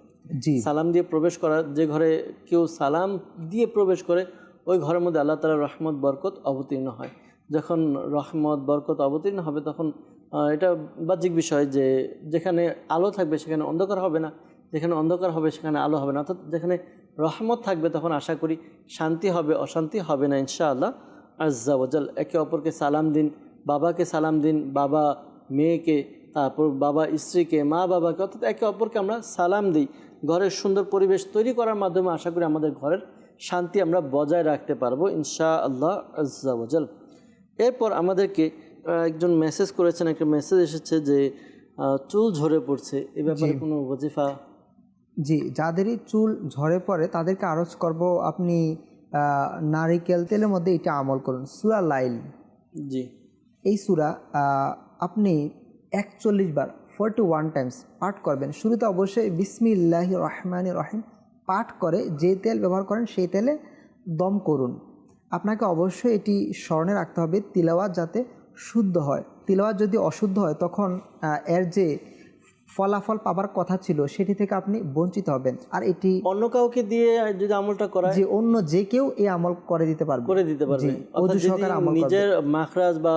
সালাম দিয়ে প্রবেশ করা, যে ঘরে কেউ সালাম দিয়ে প্রবেশ করে ওই ঘরের মধ্যে আল্লাহ তাআলার রহমত বরকত অবতীর্ণ হয়। যখন রহমত বরকত অবতীর্ণ হবে তখন এটা বাহ্যিক বিষয় যে যেখানে আলো থাকবে সেখানে অন্ধকার হবে না, যেখানে অন্ধকার হবে সেখানে আলো হবে না। অর্থাৎ যেখানে রহমত থাকবে তখন আশা করি শান্তি হবে, অশান্তি হবে না ইনশাআল্লাহ আজ্জা ওয়াজাল। একে অপরকে সালাম দিন, বাবাকে সালাম দিন, বাবা মেয়েকে, তারপর বাবা স্ত্রীকে, মা বাবাকে, অর্থাৎ একে অপরকে আমরা সালাম দিই। ঘরের সুন্দর পরিবেশ তৈরি করার মাধ্যমে আশা করি আমাদের ঘরের শান্তি আমরা বজায় রাখতে পারবো ইনশাআল্লাহ আজ্জা ওয়াজাল। এরপর আমাদেরকে একজন মেসেজ করেছেন, একটা মেসেজ এসেছে যে চুল ঝরে পড়ছে, এ ব্যাপারে কোনো ওজিফা? যাদেরই চুল ঝরে পড়ে তাদেরকে আরজ করব আপনি নারিকেল তেলের মধ্যে এটা আমল করুন। সূরা লাইল, এই সূরা আপনি 41 বার 41 টাইমস পাঠ করবেন। শুরুতে অবশ্যই বিসমিল্লাহির রহমানির রহিম পাঠ করে যে তেল ব্যবহার করেন সেই তেলে দম করুন। আপনাকে অবশ্যই এটি স্মরণে রাখতে হবে তিলাওয়াত যাতে শুদ্ধ হয়। তিলাওয়াত যদি অশুদ্ধ হয় তখন এর যে ফলাফল পাবার কথা ছিল সেটি থেকে আপনি বঞ্চিত হবেন। আর এটি অন্য কাউকে দিয়ে যদি আমলটা করা, যে অন্য যে কেউ এই আমল করে দিতে পারবে। নিজের মাখরাজ বা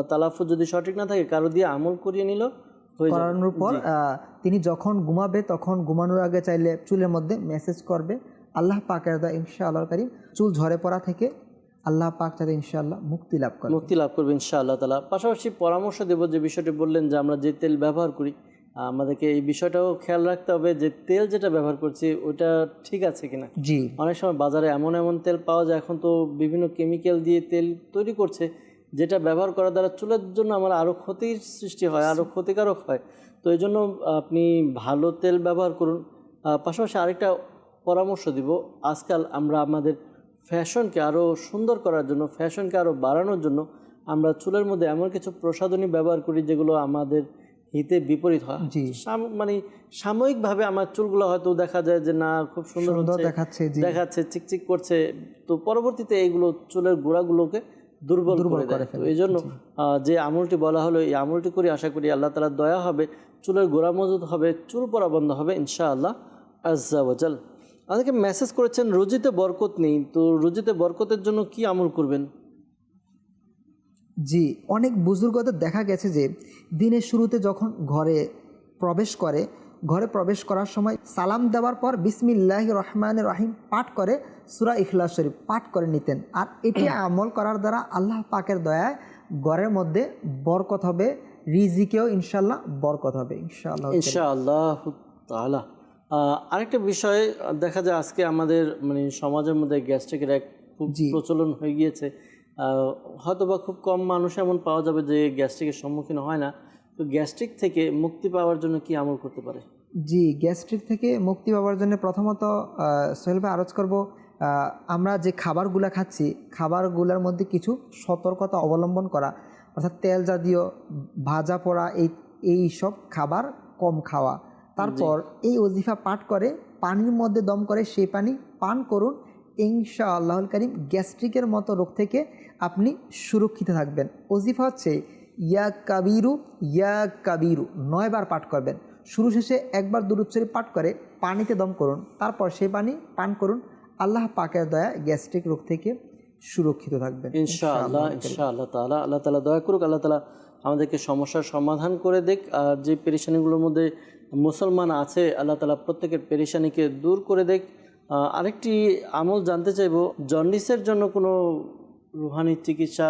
তালাফুজ যদি সঠিক না থাকে কারো দিয়ে আমল করিয়ে নিল, করানোর পর তিনি যখন ঘুমাবে তখন ঘুমানোর আগে চাইলে চুলের মধ্যে মেসেজ করবে। আল্লাহ পাকের দয়া ইনশাআল্লাহ কারীম চুল ঝরে পড়া থেকে আল্লাহ পাক যাতে ইনশাআল্লাহ মুক্তি লাভ করবে ইনশাআল্লাহ তাআলা। পাশাপাশি পরামর্শ দেব যে বিষয়টি বললেন যে আমরা যে তেল ব্যবহার করি আমাদেরকে এই বিষয়টাও খেয়াল রাখতে হবে যে তেল যেটা ব্যবহার করছি ওটা ঠিক আছে কিনা। অনেক সময় বাজারে এমন এমন তেল পাওয়া যায়, এখন তো বিভিন্ন কেমিক্যাল দিয়ে তেল তৈরি করছে যেটা ব্যবহার করার দ্বারা চুলের জন্য আমার আরও ক্ষতির সৃষ্টি হয়, আরও ক্ষতিকারক হয়। তো এই জন্য আপনি ভালো তেল ব্যবহার করুন। পাশাপাশি আরেকটা পরামর্শ দিব, আজকাল আমরা আমাদের ফ্যাশনকে আরও সুন্দর করার জন্য, ফ্যাশনকে আরও বাড়ানোর জন্য আমরা চুলের মধ্যে এমন কিছু প্রসাধনী ব্যবহার করি যেগুলো আমাদের হিতে বিপরীত হয়। মানে সাময়িকভাবে আমার চুলগুলো হয়তো দেখা যায় যে না খুব সুন্দর দেখাচ্ছে, চিকচিক করছে, তো পরবর্তীতে এইগুলো চুলের গোড়াগুলোকে দুর্বল দুর্বল করে করে দেয়। তো ফেলে। এই জন্য যে আমলটি বলা হলো, এই আমলটি করে আশা করি আল্লাহ তাআলার দয়া হবে, চুলের গোড়া মজবুত হবে, চুল পড়া বন্ধ হবে ইনশাআল্লাহ আজ্জা ওয়াজাল। আমাদেরকে মেসেজ করেছেন রুজিতে বরকত নেই, তো রুজিতে বরকতের জন্য কি আমল করবেন? জি, অনেক বুজুর্গদের দেখা গেছে যে দিনের শুরুতে যখন ঘরে প্রবেশ করার সময় সালাম দেওয়ার পর বিসমিল্লাহির রহমানির রহিম পাঠ করে সূরা ইখলাস শরীফ পাঠ করে নিতেন। আর এটি আমল করার দ্বারা আল্লাহ পাকের দয়ায় ঘরের মধ্যে বরকত হবে, রিজিকেও ইনশাআল্লাহ বরকত হবে ইনশাআল্লাহ তাআলা। আরেকটা বিষয় দেখা যায় আজকে আমাদের মানে সমাজের মধ্যে গ্যাস্ট্রিকের এক খুব প্রচলন হয়ে গিয়েছে। হয়তোবা খুব কম মানুষ এমন পাওয়া যাবে যে গ্যাস্ট্রিকের সম্মুখীন হয় না। তো গ্যাস্ট্রিক থেকে মুক্তি পাওয়ার জন্য কি আমল করতে পারে? জি, গ্যাস্ট্রিক থেকে মুক্তি পাওয়ার জন্য প্রথমত সোহেল ভাই আরজ করব, আমরা যে খাবারগুলো খাচ্ছি খাবারগুলোর মধ্যে কিছু সতর্কতা অবলম্বন করা, অর্থাৎ তেল জাতীয় ভাজা পোড়া এই সব খাবার কম খাওয়া। তারপর এই ওজিফা পাঠ করে পানির মধ্যে দম করে সেই পানি পান করুন, ইনশাআল্লাহুল কারীম গ্যাস্ট্রিকের মতো রোগ থেকে আপনি সুরক্ষিত থাকবেন। ওজিফা হচ্ছে ইয়া কাবিরু 9 বার পাঠ করবেন। শুরু শেষে একবার দুরূদ শরীফ পাঠ করে পানিতে দম করুন, তারপর সেই পানি পান করুন। আল্লাহ পাকের দয়া গ্যাস্ট্রিক রোগ থেকে সুরক্ষিত থাকবেন ইনশাআল্লাহ তাআলা। আল্লাহ তাআলা দয়া করুক, আল্লাহ তাআলা আমাদেরকে সমস্যার সমাধান করে দেখ। আর যে পেরেশানিগুলোর মধ্যে মুসলমান আছে আল্লাহ তাআলা প্রত্যেকের পেরেশানিকে দূর করে দেখ। আরেকটি আমল জানতে চাইব, জন্ডিসের জন্য কোনো রুহানি চিকিৎসা?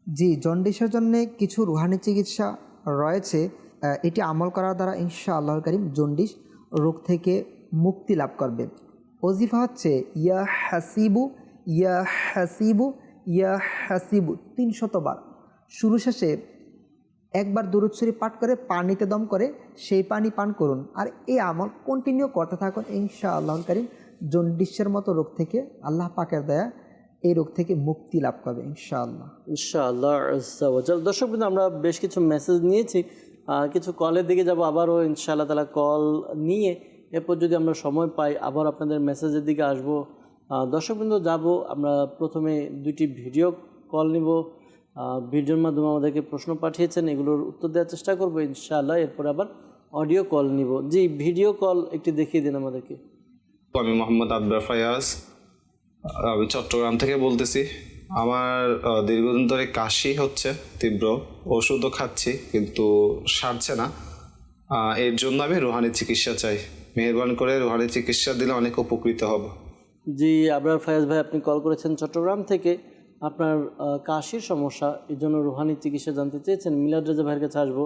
জি, জন্ডিসের জন্য কিছু রুহানি চিকিৎসা রয়েছে। এটি আমল করার দ্বারা ইনশাআল্লাহুল কারীম জন্ডিস রোগ থেকে মুক্তি লাভ করবে। ওজিফা হচ্ছে ইয়া হাসিবু 300 বার। শুরু শেষে একবার দুরূদ শরীফ পাঠ করে পানিতে দম করে সেই পানি পান করুন। আর এই আমল কন্টিনিউ করতে থাকুন, ইনশাআল্লাহুল কারীম জন্ডিসের মতো রোগ থেকে আল্লাহ পাকের দয়া এই রোগ থেকে মুক্তি লাভ করবে ইনশাআল্লাহ। দর্শকবৃন্দ, আমরা বেশ কিছু মেসেজ নিয়েছি, কিছু কলের দিকে যাব আবারও ইনশাআল্লাহ তাআলা কল নিয়ে। এরপর যদি আমরা সময় পাই আবার আপনাদের মেসেজের দিকে আসবো। দর্শকবৃন্দ, যাব আমরা প্রথমে 2টি ভিডিও কল নিব। ভিডিওর মাধ্যমে আমাদেরকে প্রশ্ন পাঠিয়েছেন, এগুলোর উত্তর দেওয়ার চেষ্টা করবো ইনশাআল্লাহ। এরপর আবার অডিও কল নিব। জি, ভিডিও কল একটু দেখিয়ে দিন আমাদেরকে। আমি মোহাম্মদ আবরার ফায়াজ, আমি চট্টগ্রাম থেকে বলতেছি। আমার দীর্ঘদিন ধরে কাশি হচ্ছে তীব্র, ওষুধও খাচ্ছি কিন্তু সারছে না। এর জন্য আমি রুহানি চিকিৎসা চাই। মেহেরবানি করে রুহানি চিকিৎসা দিলে অনেক উপকৃত হব। জি, আবরার ফায়াজ ভাই, আপনি কল করেছেন চট্টগ্রাম থেকে, আপনার কাশির সমস্যা, এই জন্য রুহানি চিকিৎসা জানতে চেয়েছেন। মিলাদ রেজা ভাইয়ের কাছে আসবো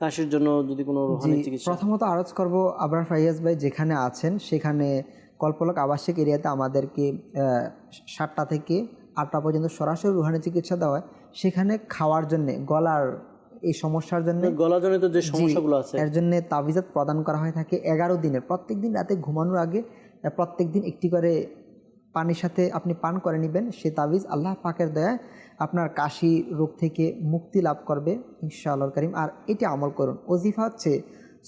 কাশির জন্য যদি কোনো রুহানি চিকিৎসা। প্রথমত আরজ করব আবরার ফায়াজ ভাই যেখানে আছেন সেখানে কল্পলক আবাসিক এরিয়াতে আমাদেরকে 7টা থেকে 8টা পর্যন্ত সরাসরি রুহানি চিকিৎসা দেওয়া হয়। সেখানে খাওয়ার জন্যে গলার এই সমস্যার জন্য, গলাজনিত যে সমস্যাগুলো আছে এর জন্য তাবিজাত প্রদান করা হয়ে থাকে 11 দিনের। প্রত্যেক দিন রাতে ঘুমানোর আগে প্রত্যেক দিন একটি করে পানির সাথে আপনি পান করে নেবেন। সে তাবিজ আল্লাহ পাকের দয়ায় আপনার কাশি রোগ থেকে মুক্তি লাভ করবে ইনশাআল্লাহুল কারীম। আর এটি আমল করুন। ওজিফা হচ্ছে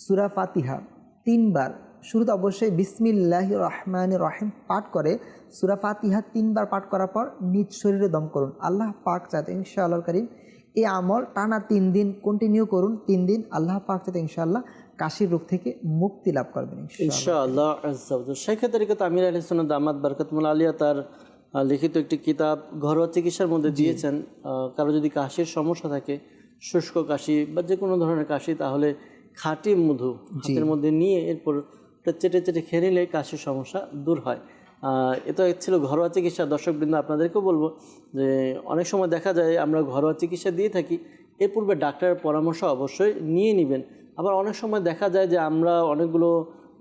সূরা ফাতিহা 3 বার। শুরুতে অবশ্যই বিসমিল্লাহির রহমানির রহিম পাঠ করে সূরা ফাতিহা 3 বার পাঠ করার পর নিজ শরীরে দম করুন। আল্লাহ পাক চাইতে ইনশাআল্লাহুল কারীম এই আমল টানা 3 দিন কন্টিনিউ করুন। 3 দিন আল্লাহ পাক চাইতে ইনশাআল্লাহ কাশির রোগ থেকে মুক্তি লাভ করবেন ইনশাআল্লাহ। শেখ তরিকত আমির আহলে সুন্নাত দামাত বারকাতুল আলিয়া তার লিখিত একটি কিতাব ঘরোয়া চিকিৎসার মধ্যে দিয়েছেন। কারো যদি কাশির সমস্যা থাকে, শুষ্ক কাশি বা যে কোনো ধরনের কাশি, তাহলে খাঁটি মধু হাতের মধ্যে নিয়ে এরপর চেটে চেটে খেয়ে নিলে কাশির সমস্যা দূর হয়। এটা ছিল ঘরোয়া চিকিৎসা। দর্শকবৃন্দ, আপনাদেরকেও বলবো যে অনেক সময় দেখা যায় আমরা ঘরোয়া চিকিৎসা দিয়ে থাকি, এর পূর্বে ডাক্তারের পরামর্শ অবশ্যই নিয়ে নেবেন। আবার অনেক সময় দেখা যায় যে আমরা অনেকগুলো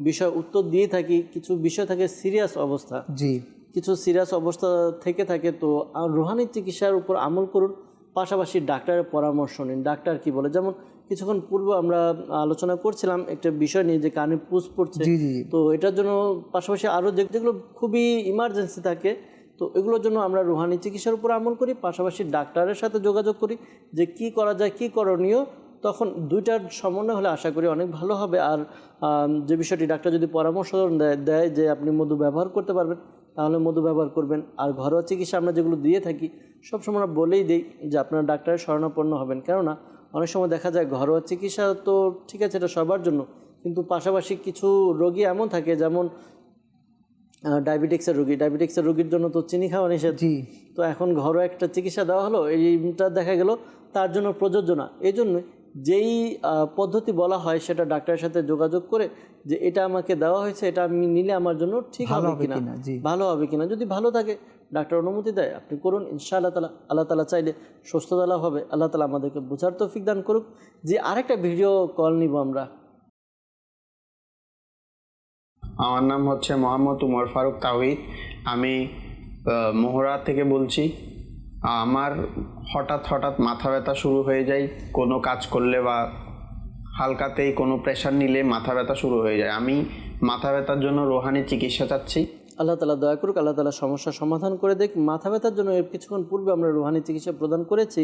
বিষয় উত্তর দিয়ে থাকি, কিছু বিষয় থাকে সিরিয়াস অবস্থা, কিছু সিরিয়াস অবস্থা থেকে থাকে। তো রুহানি চিকিৎসার উপর আমল করুন, পাশাপাশি ডাক্তারের পরামর্শ নিন। ডাক্তার কি বলে, যেমন কিছুক্ষণ পূর্বে আমরা আলোচনা করছিলাম একটা বিষয় নিয়ে যে কানে পুষ পড়ছে, তো এটার জন্য পাশাপাশি আরও যেগুলো খুবই ইমার্জেন্সি থাকে, তো এগুলোর জন্য আমরা রুহানি চিকিৎসার উপর আমল করি, পাশাপাশি ডাক্তারের সাথে যোগাযোগ করি যে কি করা যায়, কি করণীয়। তখন দুইটার সমন্বয় হলে আশা করি অনেক ভালো হবে। আর যে বিষয়টি ডাক্তার যদি পরামর্শ দেয় যে আপনি মধু ব্যবহার করতে পারবেন, তাহলে মধু ব্যবহার করবেন। আর ঘরোয়া চিকিৎসা আমরা যেগুলো দিয়ে থাকি সবসময় আমরা বলেই দিই যে আপনারা ডাক্তারের শরণাপন্ন হবেন, কেননা অনেক সময় দেখা যায় ঘরোয়া চিকিৎসা তো ঠিক আছে, এটা সবার জন্য, কিন্তু পাশাপাশি কিছু রোগী এমন থাকে, যেমন ডায়াবেটিক্সের রোগীর জন্য তো চিনি খাওয়া নিষেধ। তো এখন ঘরোয়া একটা চিকিৎসা দেওয়া হলো, এইটা দেখা গেল তার জন্য প্রযোজ্য না। এই জন্য যেই পদ্ধতি বলা হয় সেটা ডাক্তারের সাথে যোগাযোগ করে যে এটা আমাকে দেওয়া হয়েছে, এটা আমি নিলে আমার জন্য ঠিক হবে কিনা, ভালো হবে কিনা। যদি ভালো থাকে, ডাক্তার অনুমতি দেয়, আপনি করুন। ইনশাআল্লাহ তাআলা, আল্লাহ তাআলা চাইলে সুস্থতা লাভ হবে। আল্লাহ তাআলা আমাদেরকে বোঝার তৌফিক দান করুক। যে আরেকটা ভিডিও কল নিব আমরা। আমার নাম হচ্ছে মোহাম্মদ উমর ফারুক তাওহিদ। আমি মোহরা থেকে বলছি। আমার হঠাৎ মাথা ব্যথা শুরু হয়ে যায়, কোনো কাজ করলে বা হালকাতেই কোনো প্রেশার নিলে মাথা ব্যথা শুরু হয়ে যায়। আমি মাথা ব্যথার জন্য রুহানি চিকিৎসা চাচ্ছি। আল্লাহ তাআলা দয়া করুক, আল্লাহ তাআলা সমস্যার সমাধান করে দেখ। মাথা ব্যথার জন্য এর কিছুক্ষণ পূর্বে আমরা রুহানি চিকিৎসা প্রদান করেছি।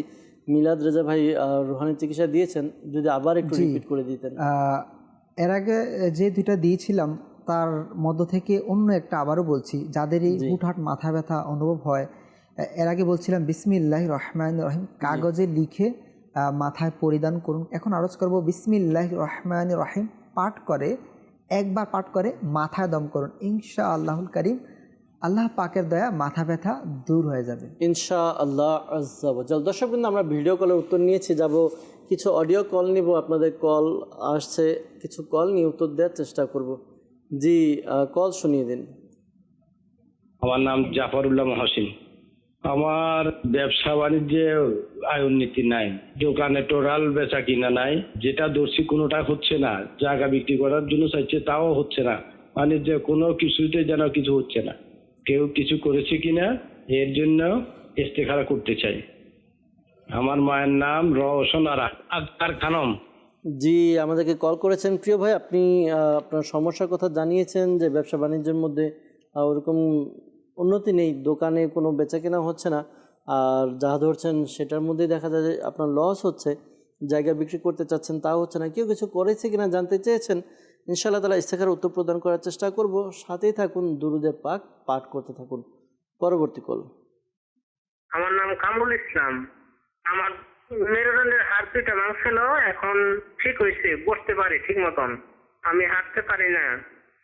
মিলাদ রেজা ভাই রুহানি চিকিৎসা দিয়েছেন, যদি আবার একটু রিপিট করে দিতেন। এর আগে যে দুইটা দিয়েছিলাম তার মধ্য থেকে অন্য একটা আবারও বলছি, যাদেরই হুটহাট মাথা ব্যথা অনুভব হয়। এর আগে বলছিলাম বিসমিল্লাহির রহমানির রহিম, কাগজে লিখে মাথায় পরিধান করুন। এখন আরজ করব বিসমিল্লাহির রহমানির রহিম একবার পাঠ করে মাথায় দম করুন। ইনশাআল্লাহুল কারীম, আল্লাহ পাকের দয়া মাথা ব্যথা দূর হয়ে যাবে ইনশাআল্লাহ আজ্জা ওয়া জাল। দর্শক কিন্তু আমরা ভিডিও কলের উত্তর নিয়েছি, যাব কিছু অডিও কল নিব। আপনাদের কল আসছে, কিছু কল নিয়ে উত্তর দেওয়ার চেষ্টা করব। জি, কল শুনিয়ে দিন। আমার নাম জাফরুল্লাহ মহসিন। আমার ব্যবসা বাণিজ্যে আয় উন্নতি নাই, দোকানে টোরাল বেচা কিনা নাই, যেটা দর্শি কোনোটা হচ্ছে না, জায়গা বিক্রি করার জন্য চাইছে তাও হচ্ছে না, মানে যে কোনো কিছুতে যেন কিছু হচ্ছে না। কেউ কিছু করেছে কিনা এর জন্য ইস্তেখারা করতে চাই। আমার মায়ের নাম রওশন আক্তার খানম। জি, আমাদেরকে কল করেছেন প্রিয় ভাই। আপনি আপনার সমস্যার কথা জানিয়েছেন যে ব্যবসা বাণিজ্যের মধ্যে ওরকম উন্নতি নেই, দোকানে কোনো বেচা কেনা হচ্ছে না, আর যা ধরছেন সেটার মধ্যেই দেখা যায় যে আপনার লস হচ্ছে, জায়গা বিক্রি করতে চাচ্ছেন তাও হচ্ছে না। কেউ কিছু করেছে কিনা জানতে চেয়েছেন। ইনশাআল্লাহ তাআলা ইস্তেখারার উত্তর প্রদান করার চেষ্টা করব। সাথেই থাকুন, দুরুদে পাক পাঠ করতে থাকুন। পরবর্তী কল। আমার নাম কামরুল ইসলাম। আমার মেরুদণ্ডের হাড় দুইটা ভাঙছিল, এখন ঠিক হয়েছে, বসতে পারি ঠিক মতন, আমি হাঁটতে পারি না,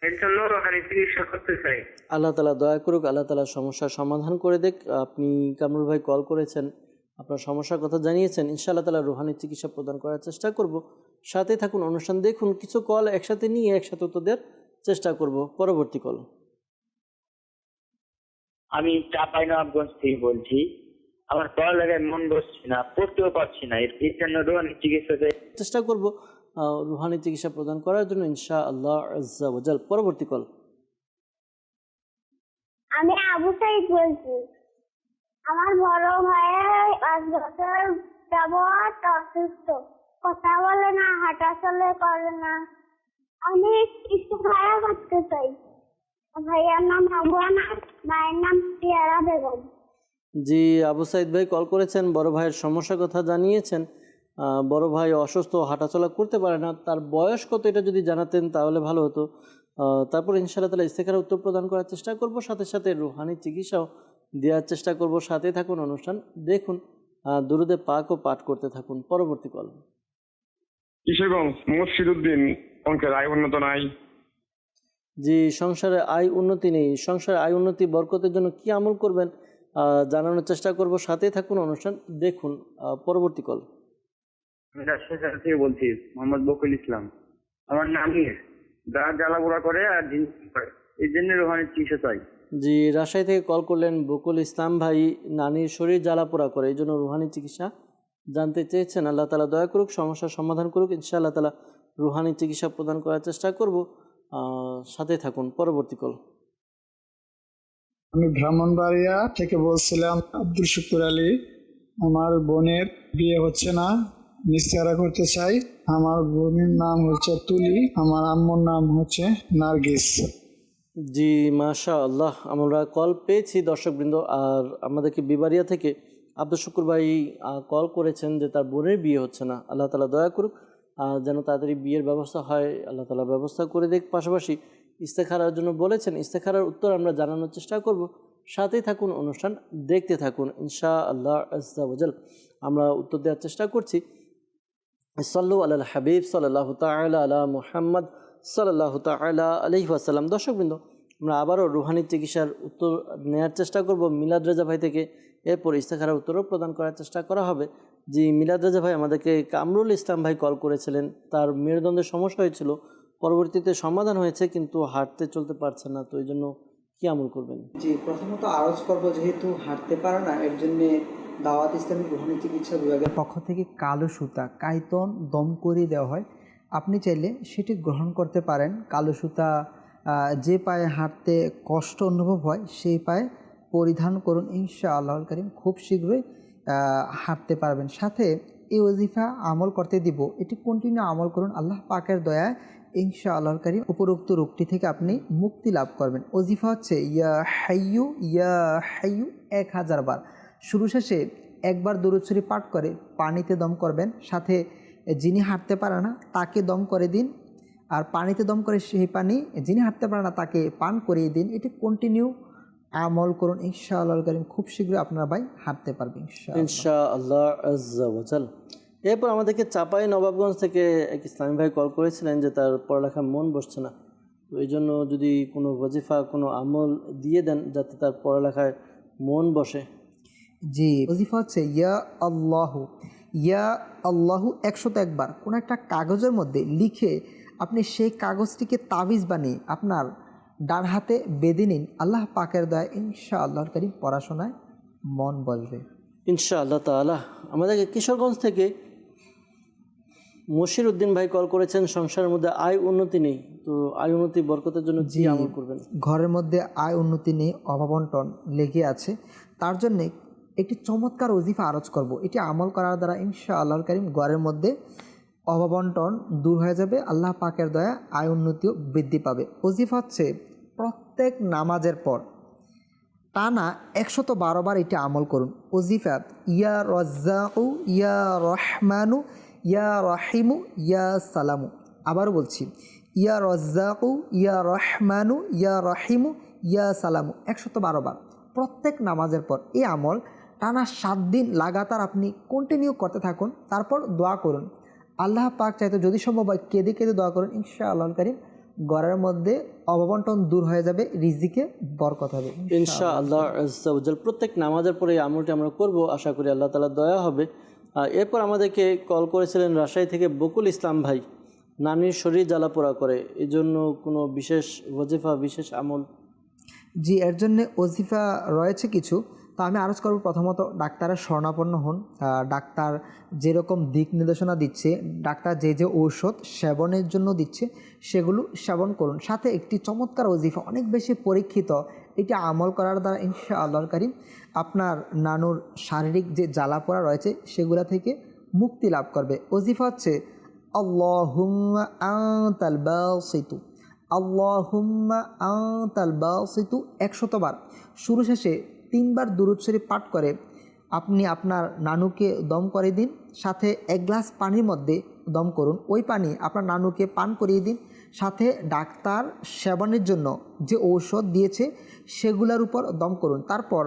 এর জন্য রোহানি চিকিৎসা করতে চাই। আল্লাহ তাআলা দয়া করুক, আল্লাহ তাআলা সমস্যার সমাধান করে দেখ। আপনি কামরুল ভাই কল করেছেন, আপনার সমস্যার কথা জানিয়েছেন। ইনশাআল্লাহ তাআলা রুহানি চিকিৎসা প্রদান করার চেষ্টা করব। সাথে থাকুন, অনুষ্ঠান দেখুন। কিছু কল একসাথে নিয়ে একসাথে উত্তর দেওয়ার চেষ্টা করব। পরবর্তী কল। আমি চাঁপাইনবাবগঞ্জ থেকে বলছি। আমার পড়ালেখায় মন বসছে না, পড়তেও পারছি না, এর জন্য রুহানি চিকিৎসা চেষ্টা করব রুহানি চিকিৎসা প্রদান করার জন্য ইনশাআল্লাহ আজ্জা ওয়া জাল। পরবর্তী কল। আমি আবু সাইদ বলছি। আমার বড় ভাইয়ের 5 বছর যাবত অসুস্থ, কথা বলে না, হাঁটা চলে করে না। আমি কিছু ভাড়া করতে চাই। ভাইয়ার নাম আবু আনাস, মায়ের নাম পিয়ারা বেগম। জি, আবু সাইদ ভাই কল করেছেন, বড় ভাইয়ের সমস্যার কথা জানিয়েছেন। বড় ভাই অসুস্থ, হাঁটাচলা করতে পারে না। তার বয়স কত এটা যদি জানাতেন তাহলে ভালো হতো। তারপর ইনশাআল্লাহ তাআলা ইস্তেখারার উত্তর প্রদান করার চেষ্টা করব, সাথে সাথে রুহানি চিকিৎসাও দেওয়ার চেষ্টা করব। সাথে থাকুন, অনুষ্ঠান দেখুন, দুরুদে পাক ও পাঠ করতে থাকুন। পরবর্তী কল। কিশোরগঞ্জ মসজিদউদ্দিন। অঙ্কের আয় উন্নত নাই। জি, সংসারে আয় উন্নতি নেই। সংসারে আয় উন্নতি বরকতের জন্য কি আমল করবেন জানানোর চেষ্টা করব। সাথে থাকুন, অনুষ্ঠান দেখুন। পরবর্তী কল। আমি রাজশাহী থেকে বলছি, মোহাম্মদ বকুল ইসলাম। আমার নানির দাঁত জ্বালাপোড়া করে আর জিন করে, এই জন্য রুহানি চিকিৎসা চাই। জি, রাজশাহী থেকে কল করলেন বকুল ইসলাম ভাই। নানির শরীর জ্বালাপোড়া করে, এই জন্য রুহানি চিকিৎসা জানতে চেয়েছেন। আল্লাহ তাআলা দয়া করুক, সমস্যার সমাধান করুক। ইনশাআল্লাহ তাআলা রুহানি চিকিৎসা প্রদান করার চেষ্টা করব। সাথে থাকুন। পরবর্তী কল। আমি ব্রাহ্মণবাড়িয়া থেকে বলছিলাম আব্দুল শুকুর আলী। আমার বোনের বিয়ে হচ্ছে না, নিস্তারা করতে চাই। আমার বোনের নাম হচ্ছে তুলি, আমার আম্মুর নাম হচ্ছে নার্গিস। জি, মাশাআল্লাহ, আমরা কল পেয়েছি দর্শকবৃন্দ। আর আমাদেরকে বিবারিয়া থেকে আব্দুল শুকুর ভাই কল করেছেন যে তার বোনের বিয়ে হচ্ছে না। আল্লাহ তাআলা দয়া করুক, যেন তাড়াতাড়ি বিয়ের ব্যবস্থা হয়, আল্লাহ তাআলা ব্যবস্থা করে দেখ। পাশাপাশি ইস্তেখারার জন্য বলেছেন, ইস্তেখারার উত্তর আমরা জানানোর চেষ্টা করব। সাথেই থাকুন, অনুষ্ঠান দেখতে থাকুন ইনশাআল্লাহ আজ্জা ওয়া জাল। আমরা উত্তর দেওয়ার চেষ্টা করছি। সাল্লু আলাল হাবিব সাল্লাল্লাহু তাআলা আলা মুহাম্মদ সাল্লাল্লাহু তাআলা আলাইহি ওয়াসাল্লাম। দর্শকবৃন্দ, আমরা আবারও রুহানি চিকিৎসার উত্তর নেওয়ার চেষ্টা করব মিলাদ রেজা ভাই থেকে। এরপর ইস্তেখারার উত্তরও প্রদান করার চেষ্টা করা হবে। যে মিলাদ রেজা ভাই আমাদেরকে কামরুল ইসলাম ভাই কল করেছিলেন, তার মেরুদণ্ডের সমস্যা হয়েছিল, পরবর্তীতে সমাধান হয়েছে, কিন্তু হাঁটতে চলতে পারছে না। তো এই জন্য কী আমল করবেন? জি, প্রথমত আরজ করব, যেহেতু হাঁটতে পারে না, এর জন্যে দাওয়াত ইসলামী রুহানি চিকিৎসা বিভাগের পক্ষ থেকে কালো সুতা কাইতন দম করে দেওয়া হয়। আপনি চাইলে সেটি গ্রহণ করতে পারেন। কালো সুতা যে পায়ে হাঁটতে কষ্ট অনুভব হয় সেই পায়ে পরিধান করুন, ইনশাআল্লাহুল কারীম খুব শীঘ্রই হাঁটতে পারবেন। সাথে এই ওজিফা আমল করতে দিব, এটি কন্টিনিউ আমল করুন, আল্লাহ পাকের দয়ায় ইনশাআল্লাহুল কারীম উপরোক্ত রোগটি থেকে আপনি মুক্তি লাভ করবেন। ওজিফা হচ্ছে ইয়া হাইয়ু 1000 বার। শুরু শেষে একবার দুরূদ শরীফ পাঠ করে পানিতে দম করবেন। সাথে যিনি হাঁটতে পারে না তাকে দম করে দিন, আর পানিতে দম করে সেই পানি যিনি হাঁটতে পারে না তাকে পান করিয়ে দিন। এটি কন্টিনিউ আমল করুন, ইনশাআল্লাহুল কারীম খুব শীঘ্রই আপনার ভাই হাঁটতে পারবে ইনশাআল্লাহ আজ্জা ওয়া জাল। এরপর আমাদেরকে চাপাই নবাবগঞ্জ থেকে এক ইসলামী ভাই কল করেছিলেন যে তার পড়ালেখার মন বসছে না। তো এই জন্য যদি কোনো ওজিফা, কোনো আমল দিয়ে দেন যাতে তার পড়ালেখায় মন বসে। জি, ওজিফা হচ্ছে ইয়া আল্লাহু 101 বার কোনো একটা কাগজের মধ্যে লিখে আপনি সেই কাগজটিকে তাবিজ বানিয়ে আপনার ডান হাতে বেঁধে নিন। আল্লাহ পাকের দয়া ইনশাআল্লাহুল কারীম পড়াশোনায় মন বসবে ইনশাআল্লাহ তাআলা। আমাদেরকে কিশোরগঞ্জ থেকে মশির উদ্দিন ভাই কল করেছেন, সংসারের মধ্যে আয় উন্নতি নেই, তো আয় উন্নতি বরকতের জন্য কি আমল করবেন? ঘরের মধ্যে আয় উন্নতি নেই, অভাবন্টন লেগে আছে, তার জন্যে একটি চমৎকার ওজিফা আরজ করব। এটি আমল করার দ্বারা ইনশাআল্লাহুল কারীম ঘরের মধ্যে অভাবন্টন দূর হয়ে যাবে, আল্লাহ পাকের দয়া আয় উন্নতিও বৃদ্ধি পাবে। ওজিফা হচ্ছে প্রত্যেক নামাজের পর টানা 112 বার এটি আমল করুন। ওজিফা ইয়া রাজ্জাকু ইয়া রহমানু ইয়া রাহিমু ইয়া সালামু। আবারও বলছি, ইয়া রাজ্জাকু ইয়া রহমানু ইয়া রাহিমু ইয়া সালামু 112 বার প্রত্যেক নামাজের পর। এই আমল টানা 7 দিন লাগাতার আপনি কন্টিনিউ করতে থাকুন। তারপর দোয়া করুন, আল্লাহ পাক চাইতে যদি সম্ভব হয় কেঁদে কেঁদে দোয়া করুন, ইনশাআল্লাহুল কারীম ঘরের মধ্যে অববন্টন দূর হয়ে যাবে, রিজিকে বরকত হবে ইনশাআল্লাহ আজ্জা ওয়া জাল। প্রত্যেক নামাজের পরে এই আমলটি আমরা করব, আশা করি আল্লাহ তাআলা দয়া হবে। এরপর আমাদেরকে কল করেছিলেন রাজশাহী থেকে বকুল ইসলাম ভাই, নানির শরীর জ্বালাপোড়া করে, এই জন্য কোনো বিশেষ ওজিফা, বিশেষ আমল? জি, এর জন্যে ওজিফা রয়েছে কিছু। তো আমি আরজ করব, প্রথমত ডাক্তারের শরণাপন্ন হন। ডাক্তার যেরকম দিক নির্দেশনা দিচ্ছে, ডাক্তার যে যে ঔষধ সেবনের জন্য দিচ্ছে সেগুলো সেবন করুন। সাথে একটি চমৎকার ওজিফা, অনেক বেশি পরীক্ষিত, এটি আমল করার দ্বারা ইনশাআল্লাহুল কারীম আপনার নানুর শারীরিক যে জ্বালাপোড়া রয়েছে সেগুলা থেকে মুক্তি লাভ করবে। ওজিফা হচ্ছে আল্লাহুম্মা আনতাল বাসিতু, আল্লাহুম্মা আনতাল বাসিতু 100 বার। শুরু শেষে 3 বার দুরূদ শরীফ পাঠ করে আপনি আপনার নানুকে দম করে দিন। সাথে 1 গ্লাস পানির মধ্যে দম করুন, ওই পানি আপনার নানুকে পান করিয়ে দিন। সাথে ডাক্তার সেবনের জন্য যে ঔষধ দিয়েছে সেগুলোর উপর দম করুন। তারপর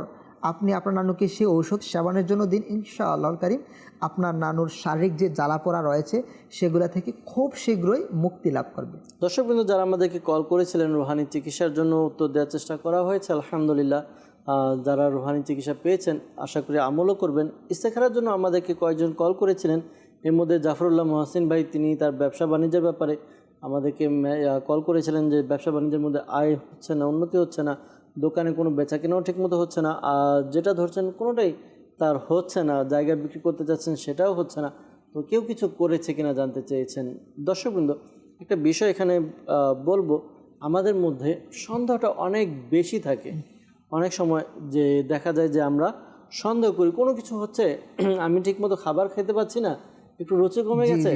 আপনি আপনার নানুকে সেই ঔষধ সেবনের জন্য দিন, ইনশাআল্লাহুল কারীম আপনার নানুর শারীরিক যে জ্বালাপোড়া রয়েছে সেগুলো থেকে খুব শীঘ্রই মুক্তি লাভ করবে। দর্শকবৃন্দ, যারা আমাদেরকে কল করেছিলেন রুহানি চিকিৎসার জন্য, উত্তর দেওয়ার চেষ্টা করা হয়েছে আলহামদুলিল্লাহ। যারা রুহানি চিকিৎসা পেয়েছেন আশা করি আমলও করবেন। ইস্তেখারার জন্য আমাদেরকে কয়েকজন কল করেছিলেন, এর মধ্যে জাফরুল্লাহ মহসিন ভাই, তিনি তার ব্যবসা বাণিজ্যের ব্যাপারে আমাদেরকে কল করেছিলেন যে ব্যবসা বাণিজ্যের মধ্যে আয় হচ্ছে না, উন্নতি হচ্ছে না, দোকানে কোনো বেচা কেনাও ঠিকমতো হচ্ছে না, আর যেটা ধরছেন কোনোটাই তার হচ্ছে না, জায়গা বিক্রি করতে চাচ্ছেন সেটাও হচ্ছে না। তো কেউ কিছু করেছে কিনা জানতে চেয়েছেন। দর্শকবৃন্দ, একটা বিষয় এখানে বলবো, আমাদের মধ্যে সন্দেহটা অনেক বেশি থাকে। অনেক সময় যে দেখা যায় যে আমরা সন্দেহ করি কোনো কিছু হচ্ছে, আমি ঠিকমতো খাবার খেতে পাচ্ছি না, একটু রুচি কমে গেছে,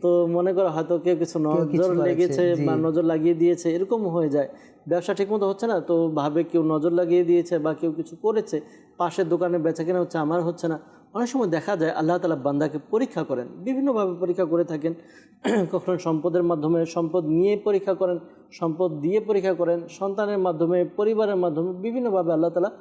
তো মনে করো হয়তো কেউ কিছু নজর লেগেছে বা নজর লাগিয়ে দিয়েছে, এরকম হয়ে যায়। ব্যবসা ঠিকমতো হচ্ছে না, তো ভাবে কেউ নজর লাগিয়ে দিয়েছে বা কেউ কিছু করেছে, পাশের দোকানে বেচা কেনা হচ্ছে, আমার হচ্ছে না। অনেক সময় দেখা যায় আল্লাহ তাআলা বান্দাকে পরীক্ষা করেন, বিভিন্নভাবে পরীক্ষা করে থাকেন। কখনো সম্পদের মাধ্যমে, সম্পদ নিয়ে পরীক্ষা করেন, সম্পদ দিয়ে পরীক্ষা করেন, সন্তানের মাধ্যমে, পরিবারের মাধ্যমে, বিভিন্নভাবে আল্লাহ তাআলা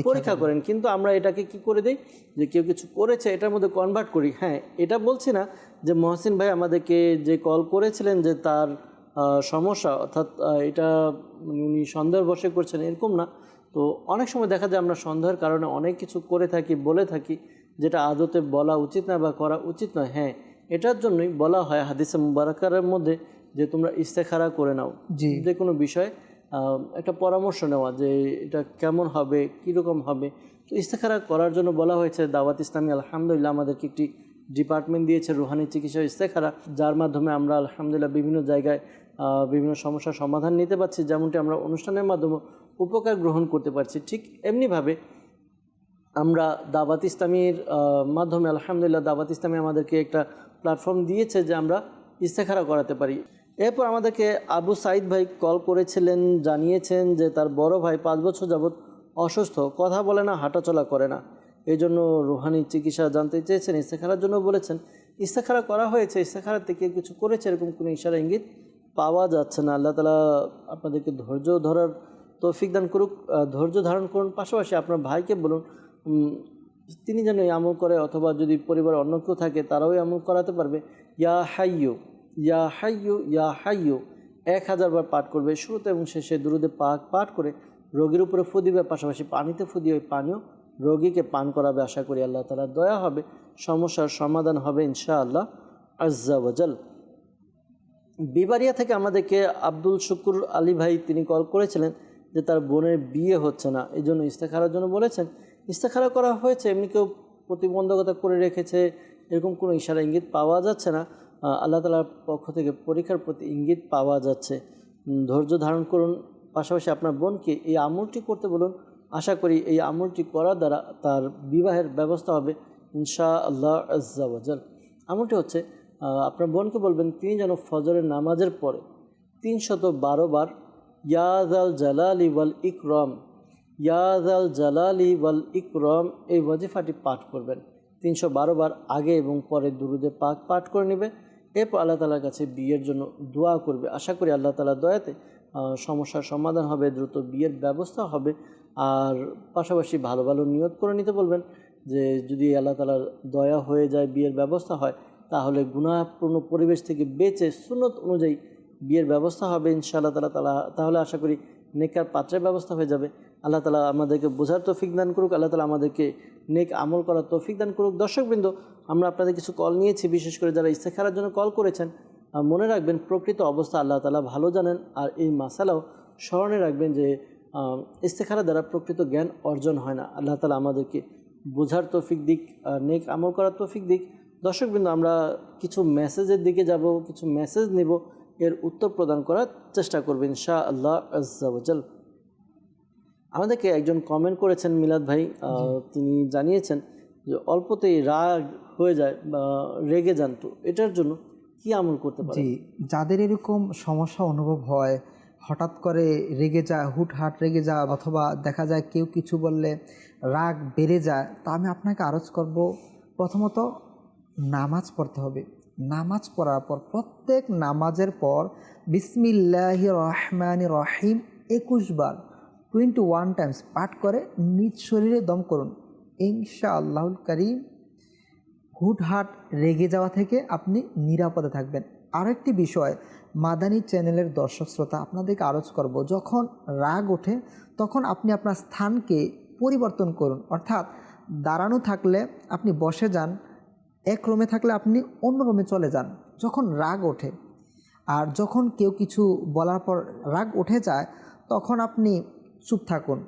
পরীক্ষা করেন। কিন্তু আমরা এটাকে কি করে দিই, যে কেউ কিছু করেছে এটার মধ্যে কনভার্ট করি। হ্যাঁ, এটা বলছি না যে মহসিন ভাই আমাদেরকে যে কল করেছিলেন যে তার সমস্যা, অর্থাৎ এটা উনি সন্দেহের বশে করছেন, এরকম না। তো অনেক সময় দেখা যায় আমরা সন্দেহের কারণে অনেক কিছু করে থাকি, বলে থাকি, যেটা আদতে বলা উচিত না বা করা উচিত নয়। হ্যাঁ, এটার জন্যই বলা হয় হাদিসে মুবারাকার মধ্যে যে তোমরা ইস্তেখারা করে নাও, যে কোনো বিষয়ে একটা পরামর্শ নেওয়া যে এটা কেমন হবে, কীরকম হবে। তো ইস্তেখারা করার জন্য বলা হয়েছে। দাওয়াত ইসলামী আলহামদুলিল্লাহ আমাদেরকে একটি ডিপার্টমেন্ট দিয়েছে রুহানি চিকিৎসা ইস্তেখারা, যার মাধ্যমে আমরা আলহামদুলিল্লাহ বিভিন্ন জায়গায় বিভিন্ন সমস্যার সমাধান নিতে পারছি, যেমনটি আমরা অনুষ্ঠানের মাধ্যমে উপকার গ্রহণ করতে পারছি। ঠিক এমনিভাবে আমরা দাওয়াত ইসলামীর মাধ্যমে আলহামদুলিল্লাহ দাওয়াত ইসলামী আমাদেরকে একটা প্ল্যাটফর্ম দিয়েছে যে আমরা ইস্তেখারা করাতে পারি। এরপর আমাদেরকে আবু সাইদ ভাই কল করেছিলেন, জানিয়েছেন যে তার বড় ভাই 5 বছর যাবৎ অসুস্থ, কথা বলে না, হাঁটাচলা করে না, এই জন্য রুহানি চিকিৎসা জানতে চেয়েছেন, ইস্তেখারার জন্য বলেছেন। ইস্তেখারা করা হয়েছে, ইস্তেখারা থেকে কিছু করেছে এরকম কোনো ইশারা ইঙ্গিত পাওয়া যাচ্ছে না। আল্লাহ তাআলা আপনাদেরকে ধৈর্য ধরার তৌফিক দান করুক, ধৈর্য ধারণ করুন। পাশাপাশি আপনার ভাইকে বলুন তিনি যেন এই আমল করে, অথবা যদি পরিবারে অন্য কেউ থাকে তারাও আমল করাতে পারবে। ইয়া হাইয়ু ইয়া হাইয়ু ইয়া হাইয়ু 1000 বার পাঠ করবে, শুরুতে এবং শেষে দুরুদে পাক পাঠ করে রোগীর উপরে ফু দিবে, পাশাপাশি পানিতে ফু দিয়ে ওই পানীয় রোগীকে পান করাবে। আশা করি আল্লাহ তাআলা দয়া হবে, সমস্যার সমাধান হবে ইনশাআল্লাহ আজ্জা ওয়াজাল। বিবারিয়া থেকে আমাদেরকে আব্দুল শুকুর আলী ভাই তিনি কল করেছিলেন যে তার বোনের বিয়ে হচ্ছে না, এই জন্য ইস্তেখারার জন্য বলেছেন। ইস্তেখারা করা হয়েছে, এমনি কেউ প্রতিবন্ধকতা করে রেখেছে এরকম কোনো ইশারা ইঙ্গিত পাওয়া যাচ্ছে না। আল্লাহ তাআলার পক্ষ থেকে পরীক্ষার প্রতি ইঙ্গিত পাওয়া যাচ্ছে। ধৈর্য ধারণ করুন, পাশাপাশি আপনার বোনকে এই আমলটি করতে বলুন। আশা করি এই আমলটি করার দ্বারা তার বিবাহের ব্যবস্থা হবে ইনশাআল্লাহ আজ্জা ওয়াজাল। আমলটি হচ্ছে আপনার বোনকে বলবেন তিনি যেন ফজরের নামাজের পরে 312 বার ইয়া যাল জালালি ওয়াল ইকরাম, ইয়া যাল জালালি ওয়াল ইকরাম এই ওয়াজিফাটি পাঠ করবেন। 312 বার আগে এবং পরে দুরুদে পাক পাঠ করে নেবে। এরপর আল্লাহ তাআলার কাছে বিয়ের জন্য দোয়া করবে। আশা করি আল্লাহ তাআলার দয়াতে সমস্যার সমাধান হবে, দ্রুত বিয়ের ব্যবস্থা হবে। আর পাশাপাশি ভালো ভালো নিয়ত করে নিতে বলবেন যে যদি আল্লাহ তাআলার দয়া হয়ে যায়, বিয়ের ব্যবস্থা হয়, তাহলে গুনাহপূর্ণ পরিবেশ থেকে বেঁচে সুন্নত অনুযায়ী বিয়ের ব্যবস্থা হবে ইনশাআল্লাহ তাআলা। তাহলে আশা করি নেকার পাত্রের ব্যবস্থা হয়ে যাবে। আল্লাহ তাআলা আমাদেরকে বোঝার তৌফিক দান করুক, আল্লাহ তাআলা আমাদেরকে নেক আমল করার তৌফিক দান করুক। দর্শকবৃন্দ, আমরা আপনাদের কিছু কল নিয়েছি, বিশেষ করে যারা ইস্তেখারার জন্য কল করেছেন। মনে রাখবেন প্রকৃত অবস্থা আল্লাহ তাআলা ভালো জানেন। আর এই মাসালাও স্মরণে রাখবেন যে ইস্তেখারা দ্বারা প্রকৃত জ্ঞান অর্জন হয় না। আল্লাহ তাআলা আমাদেরকে বোঝার তৌফিক দিক, নেক আমল করার তৌফিক দিক। দর্শকবৃন্দ, আমরা কিছু মেসেজের দিকে যাব, কিছু মেসেজ নেব, এর উত্তর প্রদান করার চেষ্টা করবেন ইনশাআল্লাহ আজ্জা ওয়াজাল। আমাদেরকে একজন কমেন্ট করেছেন মিলাদ ভাই, তিনি জানিয়েছেন যে অল্পতেই রাগ হয়ে যায় বা রেগে যান, তো এটার জন্য কি আমল করতে পারে? জি, যাদের এরকম সমস্যা অনুভব হয়, হঠাৎ করে রেগে যায়, হুটহাট রেগে যায়, অথবা দেখা যায় কেউ কিছু বললে রাগ বেড়ে যায়, তা আমি আপনাকে আরজ করব, প্রথমত নামাজ পড়তে হবে। নামাজ পড়ার পর প্রত্যেক নামাজের পর বিসমিল্লাহির রহমানির রহিম 21 বার 21 টাইমস পাঠ করে নিজ শরীরে দম করুন। ইনশাআল্লাহুল কারীম হুটহাট রেগে যাওয়া থেকে আপনি নিরাপদে থাকবেন। আরেকটি বিষয়, মাদানী চ্যানেলের দর্শক শ্রোতা, আপনাদেরকে আরজ করব, যখন রাগ ওঠে তখন আপনি আপনার স্থানকে পরিবর্তন করুন। অর্থাৎ দাঁড়ানো থাকলে আপনি বসে যান, এক রুমে থাকলে আপনি অন্য রুমে চলে যান যখন রাগ ওঠে। আর যখন কেউ কিছু বলার পর রাগ উঠে যায় তখন আপনি চুপ থাকুন।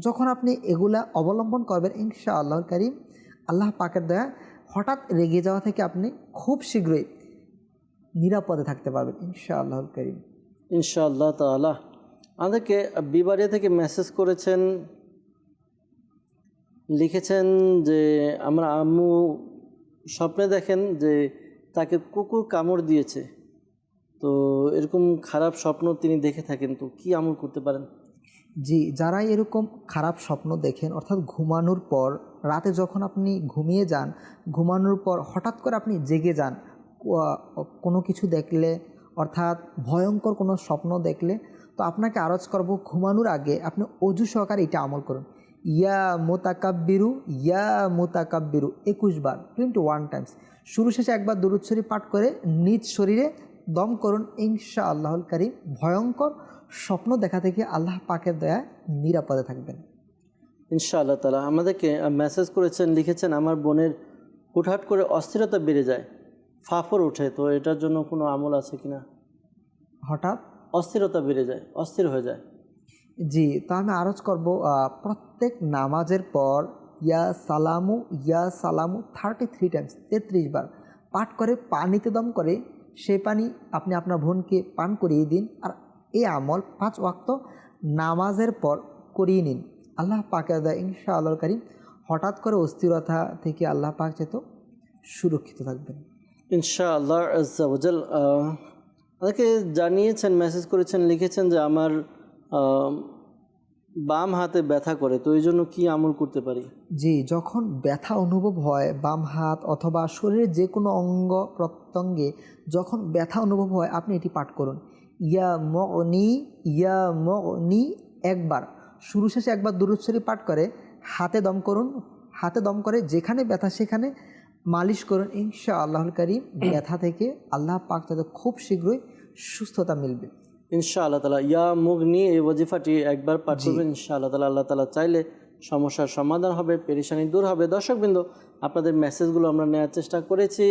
যখন আপনি এগুলা অবলম্বন করবেন ইনশাআল্লাহুল কারীম আল্লাহ পাকের দয়া হঠাৎ রেগে যাওয়া থেকে আপনি খুব শীঘ্রই নিরাপদে থাকতে পারবেন ইনশাআল্লাহুল কারীম ইনশাআল্লাহ তাআলা। আমাদেরকে বিবারিয়া থেকে মেসেজ করেছেন, লিখেছেন যে আমরা আম্মু স্বপ্নে দেখেন যে তাকে কুকুর কামড় দিয়েছে, তো এরকম খারাপ স্বপ্ন তিনি দেখে থাকেন, তো কি আমল করতে পারেন? জি, যারা এরকম খারাপ স্বপ্ন দেখেন, অর্থাৎ ঘুমানোর পর রাতে যখন আপনি ঘুমিয়ে যান, ঘুমানোর পর হঠাৎ করে আপনি জেগে যান কোনো কিছু দেখলে, অর্থাৎ ভয়ঙ্কর কোনো স্বপ্ন দেখলে, তো আপনাকে আরজ করব ঘুমানোর আগে আপনি অজু সহকারে এটা আমল করুন। ইয়া মুতাকাব্বিরু ইয়া মুতাকাব্বিরু 21 বার, 21 টাইমস। শুরু শেষে একবার দুরূদ শরীফ পাঠ করে নিজ শরীরে দম করুন। ইনশাআল্লাহুল কারীম ভয়ঙ্কর স্বপ্ন দেখা থেকে আল্লাহ পাকের দয়ায় নিরাপদে থাকবেন ইনশাআল্লাহ তাআলা। আমাদেরকে মেসেজ করেছেন, লিখেছেন আমার বোনের হুটহাট করে অস্থিরতা বেড়ে যায়, ফাফর ওঠে, তো এটার জন্য কোনো আমল আছে কিনা? হঠাৎ অস্থিরতা বেড়ে যায়, অস্থির হয়ে যায়। জি, তো আমি আরজ করব প্রত্যেক নামাজের পর ইয়া সালামু 33 টাইমস, 33 বার পাঠ করে পানিতে দম করে সেই পানি আপনি আপনার বোনকে পান করিয়ে দিন। আর এই আমল 5 ওয়াক্ত নামাজের পর করিয়ে নিন। আল্লাহ পাকের দয়া ইনশাআল্লাহর কারীম হঠাৎ করে অস্থিরতা থেকে আল্লাহ পাক যেত সুরক্ষিত থাকবেন ইনশাআল্লাহ আজ্জা ওয়াজাল। আমাকে জানিয়েছেন, মেসেজ করেছেন, লিখেছেন যে আমার বাম হাতে ব্যথা করে, তো এই জন্য কী আমল করতে পারি? জি, যখন ব্যথা অনুভব হয় বাম হাত অথবা শরীরের যে কোনো অঙ্গ প্রত্যঙ্গে যখন ব্যথা অনুভব হয়, আপনি এটি পাঠ করুন। ইয়া মগনি একবার, শুরু শেষে একবার দুরূদ শরীফ পাঠ করে হাতে দম করুন। হাতে দম করে যেখানে ব্যথা সেখানে মালিশ করুন। ইনশাআল্লাহুল কারীম ব্যথা থেকে আল্লাহ পাক তাদের খুব শীঘ্রই সুস্থতা মিলবে ইনশাআল্লাহ তাআলা। ইয়া মুগনি এই ওয়াজিফাটি একবার পাঠ করবেন ইনশাআল্লাহ তাআলা। আল্লাহ তাআলা চাইলে সমস্যার সমাধান হবে, পেরেশানি দূর হবে। দর্শকবৃন্দ, আপনাদের মেসেজগুলো আমরা নেওয়ার চেষ্টা করেছি,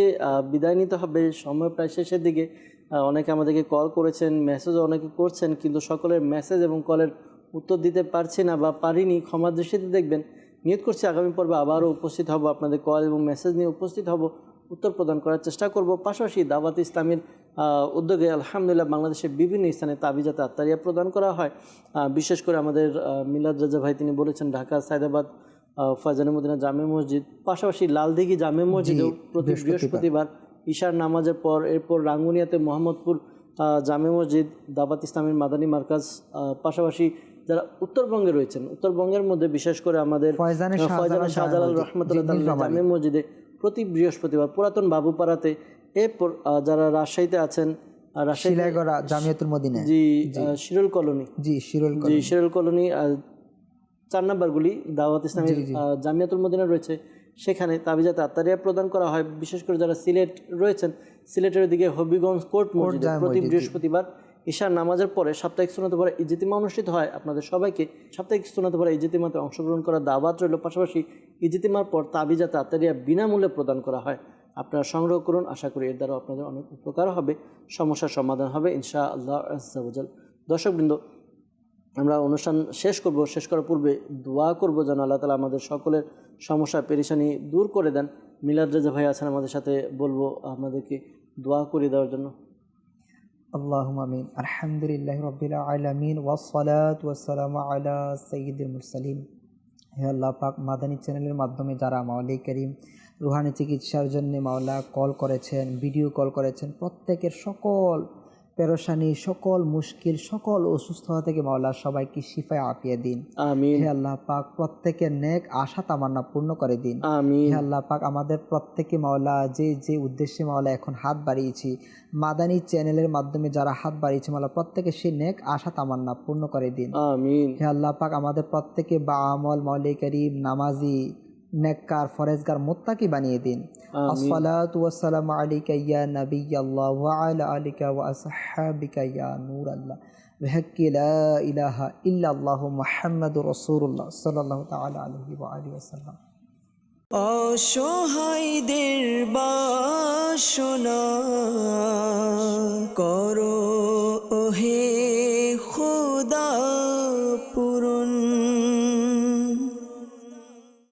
বিদায় নিতে হবে, সময় প্রায় শেষের দিকে। অনেকে আমাদেরকে কল করেছেন, মেসেজও অনেকে করছেন, কিন্তু সকলের মেসেজ এবং কলের উত্তর দিতে পারছি না বা পারিনি, ক্ষমার দৃষ্টিতে দেখবেন। নিয়ত করছি আগামী পর্বে আবারও উপস্থিত হব, আপনাদের কল এবং মেসেজ নিয়ে উপস্থিত হব, উত্তর প্রদান করার চেষ্টা করব। পাশাপাশি দাওয়াত ইসলামীর উদ্যোগে আলহামদুলিল্লাহ বাংলাদেশের বিভিন্ন স্থানে তাবিজাতে আত্তারিয়া প্রদান করা হয়। বিশেষ করে আমাদের মিলাদ রাজা ভাই তিনি বলেছেন ঢাকা সায়দাবাদ ফয়জানে মদিনা জামে মসজিদ, পাশাপাশি লালদিঘি জামে মসজিদেও প্রতি বৃহস্পতিবার ঈশার নামাজের পর, এরপর রাঙ্গুনিয়াতে মোহাম্মদপুর জামে মসজিদ, দাওয়াত ইসলামীর মাদানী মার্কাজ, পাশাপাশি যারা উত্তরবঙ্গে রয়েছেন, উত্তরবঙ্গের মধ্যে বিশেষ করে আমাদের ফয়জানে শাহজালাল রহমতুল্লাহ জামে মসজিদে প্রতি বৃহস্পতিবার, পুরাতন বাবুপাড়াতে, এরপর যারা রাজশাহীতে আছেন শিলাইগড়া জামিয়াতুল মদিনা, জি শিরুল কলোনি, শিরুল কলোনি 4 নম্বর গুলি দাওয়াত ইসলামীর জামিয়াতুল মদিনা রয়েছে, সেখানে তাবিজাতে আত্তারিয়া প্রদান করা হয়। বিশেষ করে যারা সিলেট রয়েছেন, সিলেটের দিকে হবিগঞ্জ কোর্ট মসজিদে প্রতি বৃহস্পতিবার ঈশার নামাজের পরে সাপ্তাহিক সুন্নাতে পড়া ইজতিমা অনুষ্ঠিত হয়। আপনাদের সবাইকে সাপ্তাহিক সুন্নাতে পড়া ইজতিমাতে অংশগ্রহণ করার দাওয়াত রইল। পাশাপাশি ইজতিমার পর তাবিজাতে আত্তারিয়া বিনামূল্যে প্রদান করা হয়। আপনারা সংগ্রহ করুন, আশা করি এর দ্বারা আপনাদের অনেক উপকার হবে, সমস্যার সমাধান হবে ইনশাআল্লাহ আজ্জা ওয়াজাল। দর্শকবৃন্দ, আমরা অনুষ্ঠান শেষ করব, শেষ করার পূর্বে দোয়া করব যেন আল্লাহ তাআলা আমাদের সকলের সমস্যা পেরেশানি দূর করে দেন। মিলাদ রাজা ভাই আছেন আমাদের সাথে, বলবো আমাদেরকে দোয়া করে দেওয়ার জন্য। আল্লাহুম্মা আমিন। আলহামদুলিল্লাহি রাব্বিল আলামিন ওয়াসসালাতু ওয়াসসালামু আলা সাইয়্যিদিল মুরসালিন। হে আল্লাহ পাক, মাদানী চ্যানেলের মাধ্যমে যারা মাওলাই করিম রুহানি চিকিৎসার জন্য মাওলা কল করেছেন, ভিডিও কল করেছেন, প্রত্যেকের সকল পেরেশানি, সকল মুশকিল, সকল অসুস্থতা থেকে মাওলা সবাইকে শিফায়ে আফিয়া দিন। আমিন। হে আল্লাহ পাক, প্রত্যেকের নেক আশা তামান্না পূর্ণ করে দিন। আমিন। হে আল্লাহ পাক, আমাদের প্রত্যেকে মাওলা যে উদ্দেশ্যে মাওলা এখন হাত বাড়িয়েছি, মাদানী চ্যানেলের মাধ্যমে যারা হাত বাড়িয়েছে মাওলা প্রত্যেকে সেই নেক আশা তামান্না পূর্ণ করে দিন। আমিন। হে আল্লাহ পাক, আমাদের প্রত্যেকে বা আমল মাওলাই করিম নামাজি নেককার ফরেজগার মুত্তাকি বানিয়ে দিন। আসসালাতু ওয়াসসালামু আলাইকা ইয়া নাবিয়াল্লাহ ওয়া আলা আলিকা ওয়া আসহাবিকা ইয়া নূরাল্লাহ বিহাক্কি লা ইলাহা ইল্লাল্লাহু মুহাম্মাদুর রাসূলুল্লাহ সাল্লাল্লাহু তাআলা আলাইহি ওয়া আলিহি ওয়াসাল্লাম। অসহায়দের বাসনা করো ওহে খোদা পুরো